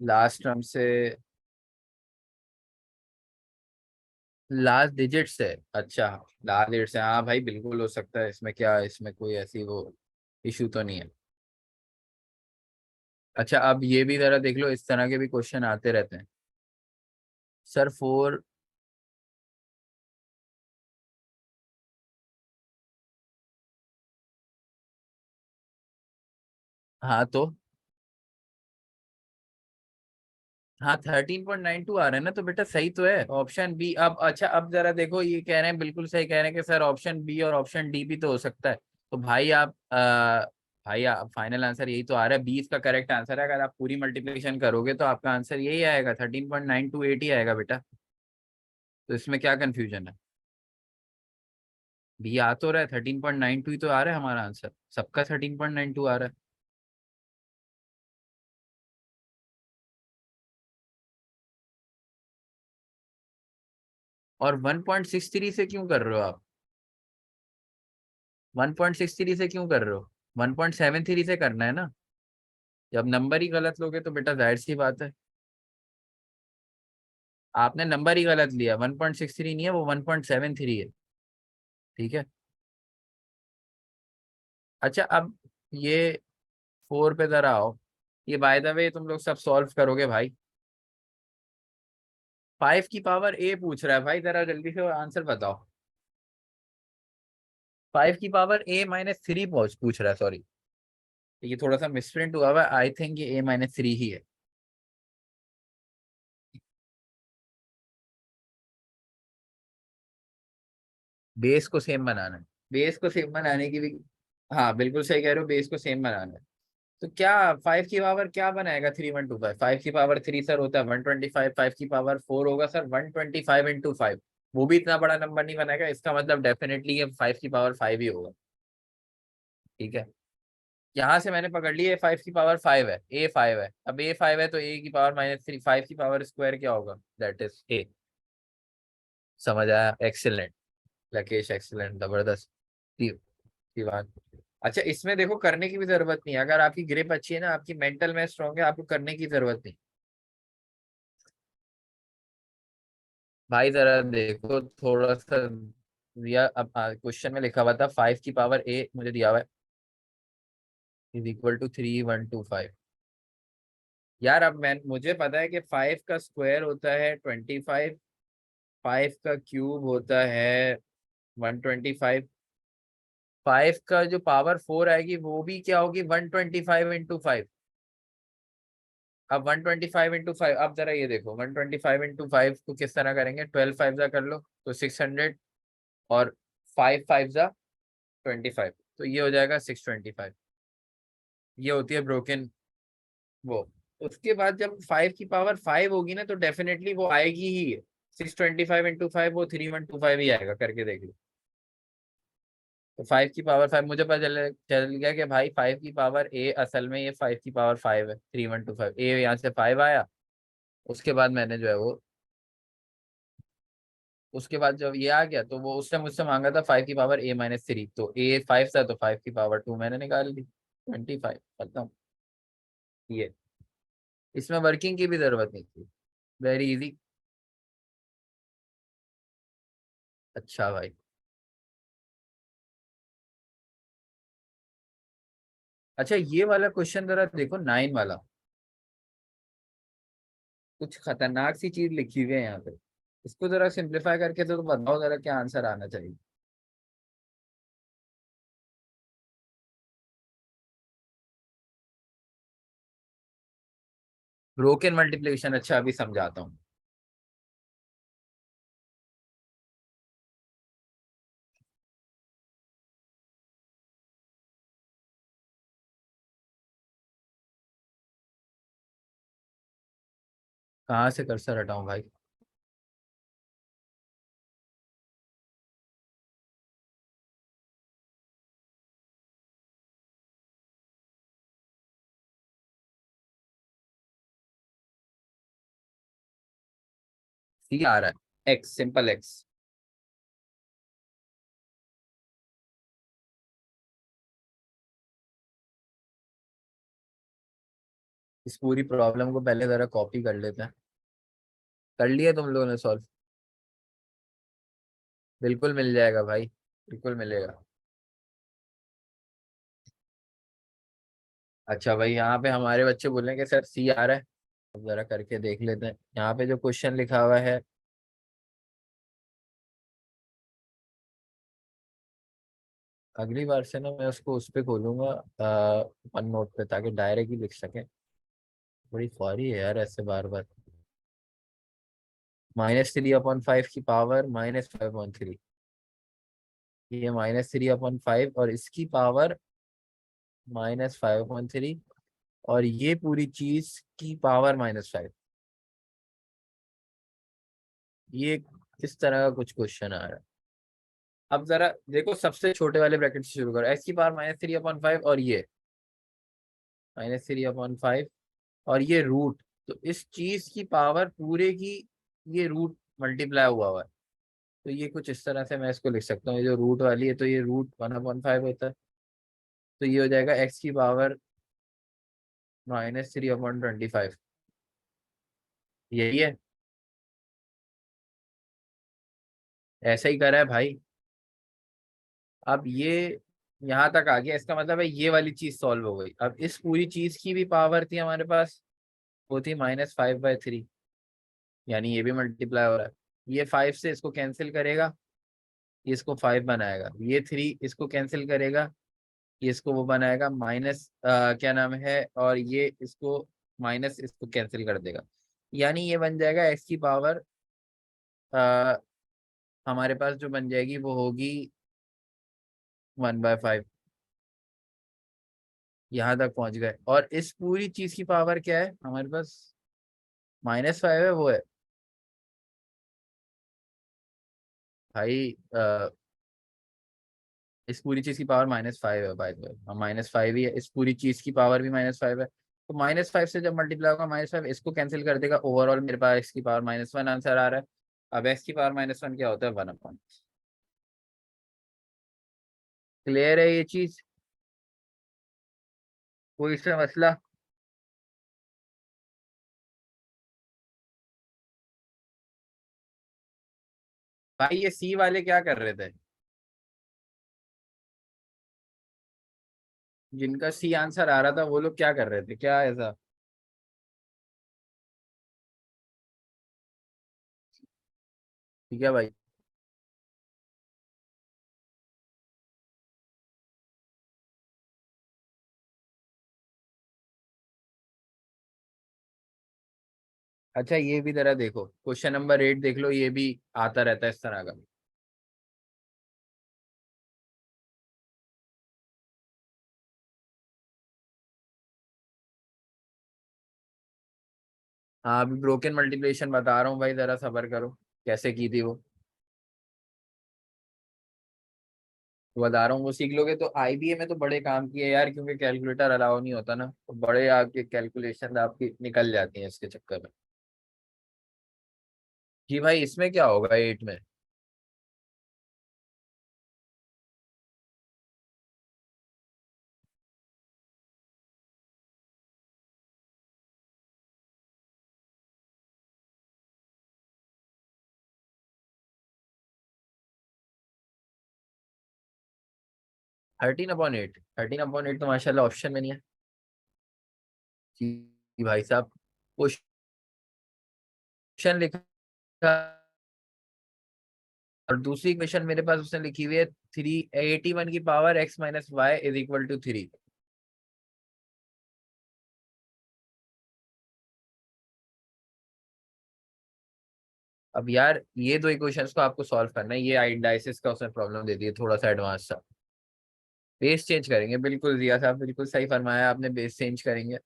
लास्ट टर्म से लास्ट डिजिट से? अच्छा, लास्ट डिजिट से, हाँ भाई बिल्कुल हो सकता है, इसमें क्या, इसमें कोई ऐसी वो इशू तो नहीं है। अच्छा, अब ये भी जरा देख लो, इस तरह के भी क्वेश्चन आते रहते हैं। Sir four. हाँ तो, हाँ 13.92 आ रहा है ना, तो बेटा सही तो है ऑप्शन बी। अब अच्छा, अब जरा देखो, ये कह रहे हैं, बिल्कुल सही कह रहे हैं कि सर ऑप्शन बी और ऑप्शन डी भी तो हो सकता है। तो भाई आप भाई आप फाइनल आंसर यही तो आ रहा है, 20 का करेक्ट आंसर है। अगर आप पूरी मल्टीप्लिकेशन करोगे तो आपका आंसर यही आएगा, 13.928 ही आएगा बेटा। तो इसमें क्या कंफ्यूजन है? बी आ तो रहा है, 13.92 ही तो आ रहा है हमारा आंसर, सबका 13.92 आ रहा है। और 1.63 से क्यों कर रहे हो आप? 1.63 से क्यों कर रहे हो? 1.73 से करना है ना। जब नंबर ही गलत लोगे तो बेटा जाहिर सी बात है। आपने नंबर ही गलत लिया, 1.63 नहीं है वो, 1.73 है। ठीक है। अच्छा, अब ये फोर पे जरा आओ। ये बाय द वे तुम लोग सब सॉल्व करोगे भाई। 5 की पावर ए पूछ रहा है भाई, जरा जल्दी से आंसर बताओ। 5 की पावर a-3 पूछ रहा है, सॉरी। ये थोड़ा सा मिसप्रिंट हुआ हुआ है, आई थिंक ये a-3 ही है। बेस को सेम बनाना है। बेस को सेम बनाने की भी, हाँ बिल्कुल सही कह रहे हो, बेस को सेम बनाना है। तो क्या 5 की पावर क्या बनाएगा, 3125? 5 की पावर 3 सर होता है 125, 5 की पावर 4 होगा सर 125 × 5। वो भी इतना बड़ा नंबर नहीं बनाएगा, इसका मतलब डेफिनेटली ये 5 की पावर 5 ही होगा। ठीक है। यहाँ से मैंने पकड़ लिया 5 की पावर 5 है, a 5 है। अब a 5 है तो a की पावर -3, 5 की पावर स्क्वायर क्या होगा, दैट इज a। समझ आया, एक्सीलेंट। लकेश एक्सीलेंट, जबरदस्त। बात। अच्छा, इसमें देखो करने की भी जरूरत नहीं है, अगर आपकी ग्रिप अच्छी है ना, आपकी मेंटल में स्ट्रांग है, आपको करने की जरूरत नहीं। भाई जरा देखो थोड़ा सा, दिया अब क्वेश्चन में लिखा हुआ था 5 की पावर a मुझे दिया हुआ है इज इक्वल टू 3125। यार अब मैं, मुझे पता है कि 5 का स्क्वायर होता है 25, 5 का क्यूब होता है 125, 5 का जो पावर 4 आएगी वो भी क्या होगी, 125 × 5। अब 125 × 5, अब जरा ये देखो 125 × 5 को किस तरह करेंगे, 12 5 जा कर लो तो 600, और 5 5 जा 25, तो ये हो जाएगा 625। ये होती है ब्रोकन वो। उसके बाद जब 5 की पावर 5 होगी ना, तो डेफिनेटली वो आएगी ही। 625 × 5 वो 3125 ही आएगा, करके देख लो। तो 5 की पावर 5 मुझे पता चल चल गया कि भाई 5 की पावर a असल में ये 5 की पावर 5 है, 3125, ए यहाँ से 5 आया। उसके बाद मैंने जो है वो, उसके बाद जब ये आ गया तो वो उसने मुझसे मांगा था 5 की पावर a-3, तो a 5 था तो 5 की पावर 2 मैंने निकाल ली, 25 खत्म। ये, इसमें वर्किंग की भी जरूरत नहीं थी, वेरी इजी। अच्छा भाई। अच्छा, ये वाला क्वेश्चन जरा देखो, 9 वाला, कुछ खतरनाक सी चीज लिखी हुई है यहाँ पे। इसको जरा सिंप्लीफाई करके तो बताओ जरा क्या आंसर आना चाहिए। ब्रोकन मल्टीप्लिकेशन, अच्छा अभी समझाता हूँ। कहाँ से कर्सर हटाऊं भाई? सी आ रहा है, एक्स, सिंपल एक्स। इस पूरी प्रॉब्लम को पहले जरा कॉपी कर लेते हैं। कर लिया तुम लोगों ने सॉल्व? बिल्कुल मिल जाएगा भाई, बिल्कुल मिलेगा। अच्छा भाई, यहाँ पे हमारे बच्चे बोले कि सर सी आ रहा है। अब जरा करके देख लेते हैं यहाँ पे जो क्वेश्चन लिखा हुआ है। अगली बार से ना मैं उसको उस पे खोलूंगा, वन नोट पे, ताकि डायरेक्ट ही लिख सके। बड़ी फौरी है यार ऐसे बार बार। -3/5 की पावर -5/3। ये -3/5 और इसकी पावर -5/3, और ये पूरी चीज की पावर -5। ये इस तरह का कुछ क्वेश्चन आ रहा है। अब जरा देखो, सबसे छोटे वाले ब्रैकेट से शुरू करो। एक्स की पावर -3/5, और ये -3/5, और ये रूट। तो इस चीज की पावर पूरे की, ये रूट मल्टीप्लाई हुआ हुआ है। तो ये कुछ इस तरह से मैं इसको लिख सकता हूँ। ये जो रूट वाली है तो ये √1/5 होता है। तो ये हो जाएगा एक्स की पावर -3/25। यही है। ऐसा ही करा है भाई। अब ये यहाँ तक आ गया, इसका मतलब है ये वाली चीज सॉल्व हो गई। अब इस पूरी चीज की भी पावर थी हमारे पास, वो थी -5/3। यानी ये भी मल्टीप्लाई हो रहा है। ये 5 से इसको कैंसिल करेगा, ये इसको 5 बनाएगा। ये 3 इसको कैंसिल करेगा, ये इसको वो बनाएगा माइनस, क्या नाम है, और ये इसको माइनस इसको कैंसिल कर देगा। यानी ये बन जाएगा एक्स की पावर, आ, हमारे पास जो बन जाएगी वो होगी 1/5। यहाँ तक पहुंच गए, और इस पूरी चीज की पावर क्या है हमारे पास? -5 है, वो है भाई। इस पूरी चीज की पावर -5 है भाई। हाँ, -5 ही है। इस पूरी चीज की पावर भी -5 है। तो -5 से जब मल्टीप्लाई होगा, -5 इसको कैंसिल कर देगा। ओवरऑल मेरे पास एक्स की पावर -1 आंसर आ रहा है। अब एक्स की पावर -1 क्या होता है? 1/। क्लियर है ये चीज? कोई इसमें मसला? भाई ये सी वाले क्या कर रहे थे? जिनका सी आंसर आ रहा था वो लोग क्या कर रहे थे, क्या ऐसा? ठीक है भाई। अच्छा, ये भी जरा देखो, क्वेश्चन नंबर 8 देख लो, ये भी आता रहता है इस तरह का। हाँ, अभी ब्रोकन मल्टीप्लिकेशन बता रहा हूँ भाई, जरा सबर करो। कैसे की थी वो बता रहा हूँ, वो सीख लोगे तो आईबीए में तो बड़े काम किए यार, क्योंकि कैलकुलेटर अलाउ नहीं होता ना, तो बड़े आपके कैलकुलेशन आपकी निकल जाती हैं इसके चक्कर में। जी भाई, इसमें क्या होगा 8 में? 13/8? 13/8 तो माशाल्लाह ऑप्शन में नहीं है। जी भाई साहब, क्वेश्चन लिखा, और दूसरी क्वेश्चन मेरे पास उसने लिखी हुई है, 381 की पावर x - y = 3। अब यार ये दो इक्वेशंस को आपको सॉल्व करना है। ये डाइसिस का उसने प्रॉब्लम दे दी है, थोड़ा सा एडवांस सा। बेस चेंज करेंगे, बिल्कुल रिया साहब, बिल्कुल सही फरमाया आपने, बेस चेंज करेंगे।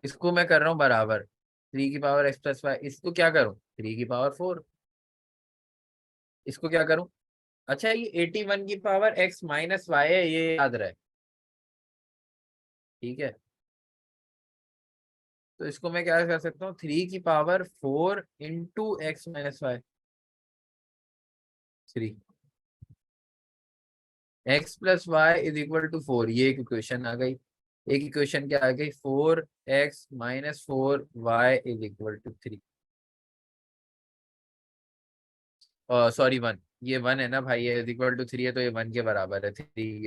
इसको मैं कर रहा हूँ बराबर, 3 की पावर x + y। इसको क्या करूँ? 3 की पावर 4। इसको क्या करूँ? अच्छा, ये 81 की पावर x - y है, ये याद रहे। ठीक है। तो इसको मैं क्या कर सकता हूँ? 3 की power 4 × x - y। 3 x + y = 4, ये एक इक्वेशन आ गई। एक इक्वेशन क्या आ गई? 4x - 4y = 3। सॉरी वन, ये वन है ना भाई, ये इक्वल टू थ्री है तो ये वन के बराबर है। थ्री,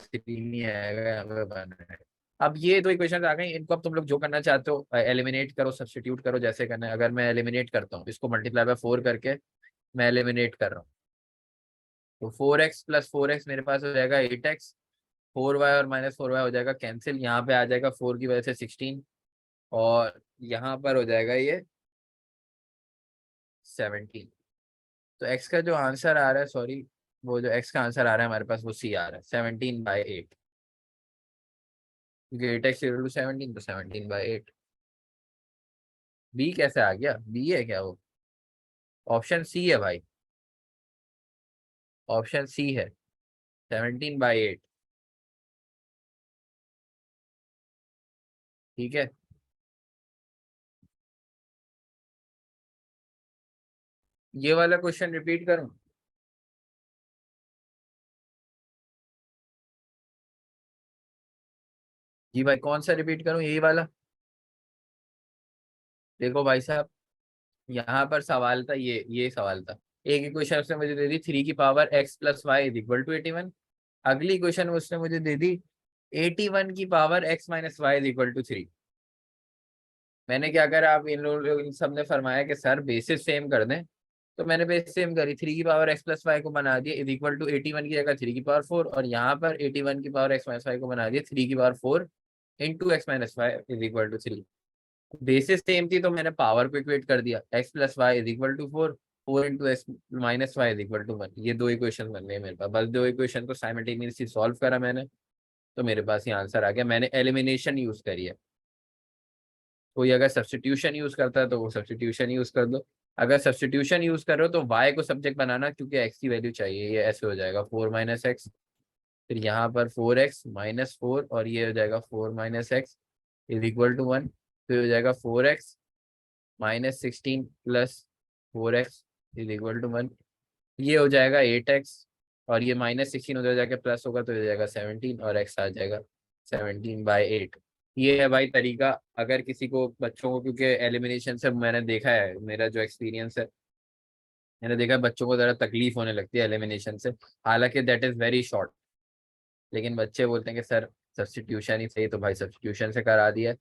थ्री नहीं आएगा यहाँ पे, वन है। अब ये दो इक्वेशन आ गई, इनको अब तुम लोग जो करना चाहते हो एलिमिनेट करो, सब्स्टिट्यूट करो, जैसे करना है। अगर मैं एलिमिनेट करता हूँ इसको मल्टीप्लाई बाय फोर करके, मैं एलिमिनेट कर रहा हूँ, तो four x plus four x मेरे पास हो जाएगा एट एक्स। फोर वाई और माइनस फोर वाई हो जाएगा कैंसिल, यहाँ पे आ जाएगा फोर की वजह से 16, और यहाँ पर हो जाएगा ये 17। तो एक्स का जो आंसर आ रहा है, सॉरी, वो जो एक्स का आंसर आ रहा है हमारे पास वो सी आ रहा है, 17/8। क्योंकि एट एक्स इक्वल टू 17, तो 17/8। बी कैसे आ गया, बी है क्या वो? ऑप्शन सी है भाई, ऑप्शन सी है, 17/8। ठीक है। ये वाला क्वेश्चन रिपीट करूं? जी भाई, कौन सा रिपीट करूं, यही वाला? देखो भाई साहब, यहाँ पर सवाल था, ये सवाल था। एक इक्वेशन उसने मुझे दे दी, थ्री की power x plus y is equal to 81। अगली क्वेश्चन उसने मुझे दे दी, 81 की power x minus y is equal to 3। मैंने क्या करा, आप इन लोग इन सब ने फरमाया कि सर बेसिस सेम कर दें, तो मैंने बेसिस सेम करी, थ्री की पावर एक्स प्लस वाई को बना दिया इज इक्वल टू 81 की जगह थ्री की पावर फोर, और यहाँ पर 81 की पावर एक्स माइनस वाई को बना दिया थ्री की power four into x minus y is equal to 3। Basis same थी तो मैंने पावर को इक्वेट कर दिया, x plus y is equal to four, four into x minus y is equal to one. ये दो इक्वेशन बन गए मेरे पास, बस दो इक्वेशन को साइमल्टेनियसली सॉल्व करा मैंने, तो मेरे पास ये आंसर आ गया। मैंने एलिमिनेशन यूज करी है। कोई अगर सब्सटीट्यूशन यूज करता है तो वो सब्सटीट्यूशन यूज कर दो। अगर सब्सटीट्यूशन यूज कर रहे हो तो वाई को सब्जेक्ट बनाना, क्योंकि एक्स की वैल्यू चाहिए। ये ऐसे हो जाएगा फोर माइनस एक्स, फिर यहाँ पर फोर एक्स माइनस फोर, और ये हो जाएगा four minus x is equal to one. फिर हो जाएगा four x minus 16 plus four x is equal to one. ये हो जाएगा एट एक्स, और ये माइनस 16 उधर जाके प्लस होगा तो हो जाएगा 17, और एक्स आ जाएगा 17/8। ये है भाई तरीका। अगर किसी को, बच्चों को, क्योंकि एलिमिनेशन से मैंने देखा है, मेरा जो एक्सपीरियंस है, मैंने देखा है बच्चों को ज़रा तकलीफ होने लगती है एलिमिनेशन से। हालांकि दैट इज़ वेरी शॉर्ट, लेकिन बच्चे बोलते हैं कि सर सब्स्टिट्यूशन ही सही, तो भाई सब्स्टिट्यूशन से करा दिया।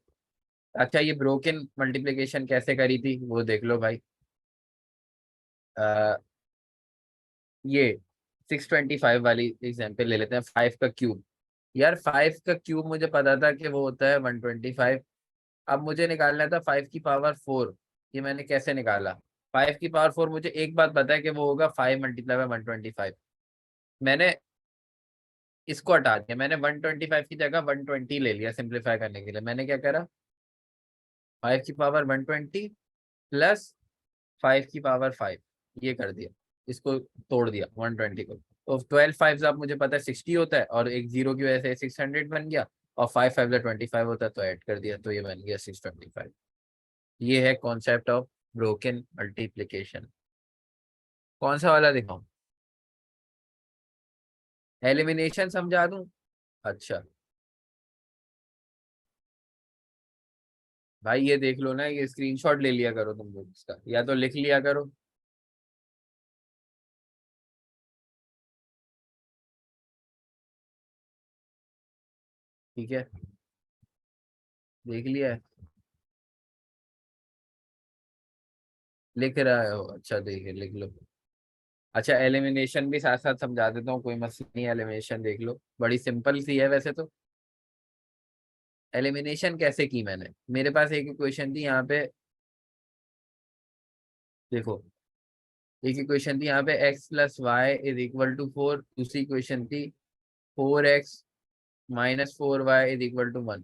अच्छा, ये ब्रोकन मल्टीप्लिकेशन कैसे करी थी वो देख लो भाई। आ, ये 625 वाली एग्जाम्पल ले लेते हैं, फाइव का क्यूब। यार फाइव का क्यूब मुझे पता था कि वो होता है 125। अब मुझे निकालना था फाइव की पावर फोर। ये मैंने कैसे निकाला? फाइव की पावर फोर, मुझे एक बात पता है कि वो होगा फाइव मल्टीप्लाई बाय 125। मैंने इसको हटा दिया, मैंने 125 की जगह 120 ले लिया सिंप्लीफाई करने के लिए। मैंने क्या करा, फाइव की पावर 120 प्लस फाइव की पावर फाइव, ये कर दिया, इसको तोड़ दिया 120 को। तो 12 फाइव आप मुझे पता है 60 होता है, और एक जीरो की वजह से 600 बन गया, और फाइव फाइव 25 होता है तो ऐड कर दिया, तो ये बन गया 625। ये है कॉन्सेप्ट ऑफ ब्रोकन मल्टीप्लीकेशन। कौन सा वाला दिखाऊं? एलिमिनेशन समझा दूं? अच्छा भाई, ये देख लो ना, ये स्क्रीनशॉट ले लिया करो तुम लोग इसका, या तो लिख लिया करो। ठीक है, देख लिया है, लिख रहा हो, अच्छा देखिए लिख लो। अच्छा, एलिमिनेशन भी साथ साथ समझा देता हूँ, कोई मसला नहीं, एलिमिनेशन देख लो, बड़ी सिंपल सी है वैसे तो। एलिमिनेशन कैसे की मैंने, मेरे पास एक इक्वेशन थी यहाँ पे, देखो, एक इक्वेशन थी यहाँ पे x plus y is equal to four, दूसरी इक्वेशन थी four x minus four y is equal to one.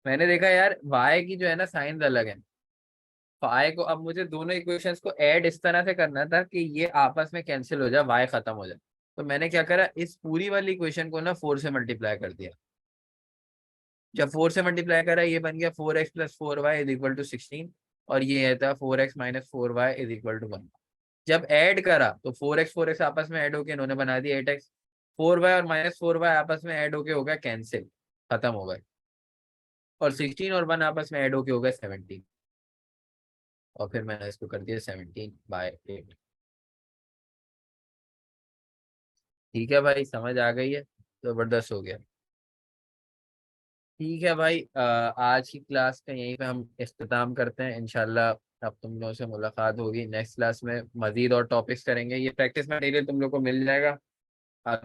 मैंने देखा यार वाई की जो है ना साइंस अलग है, वाई को, अब मुझे दोनों इक्वेशंस को ऐड इस तरह से करना था कि ये आपस में कैंसिल हो जाए, वाई खत्म हो जाए। तो मैंने क्या करा, इस पूरी वाली इक्वेशन को ना फोर से मल्टीप्लाई कर दिया। जब फोर से मल्टीप्लाई करा, ये बन गया four x plus four y is equal to 16, और ये था four x minus four y is equal to one. जब ऐड करा तो फोर एक्स आपस में ऐड होके इन्होंने बना दिया एट एक्स, फोर वाई और माइनस फोर वाई आपस में ऐड होके हो गया कैंसिल, खत्म हो गए, और 16 और वन आपस में ऐड होके हो गया 17, और फिर मैंने इसको कर दिया 17/8। ठीक है भाई, समझ आ गई है, जबरदस्त हो गया। ठीक है भाई, आज की क्लास का यहीं पे हम इख्तिताम करते हैं इंशाल्लाह। अब तुम लोगों से मुलाकात होगी नेक्स्ट क्लास में, मजीद और टॉपिक्स करेंगे। ये प्रैक्टिस मटेरियल तुम लोग को मिल जाएगा।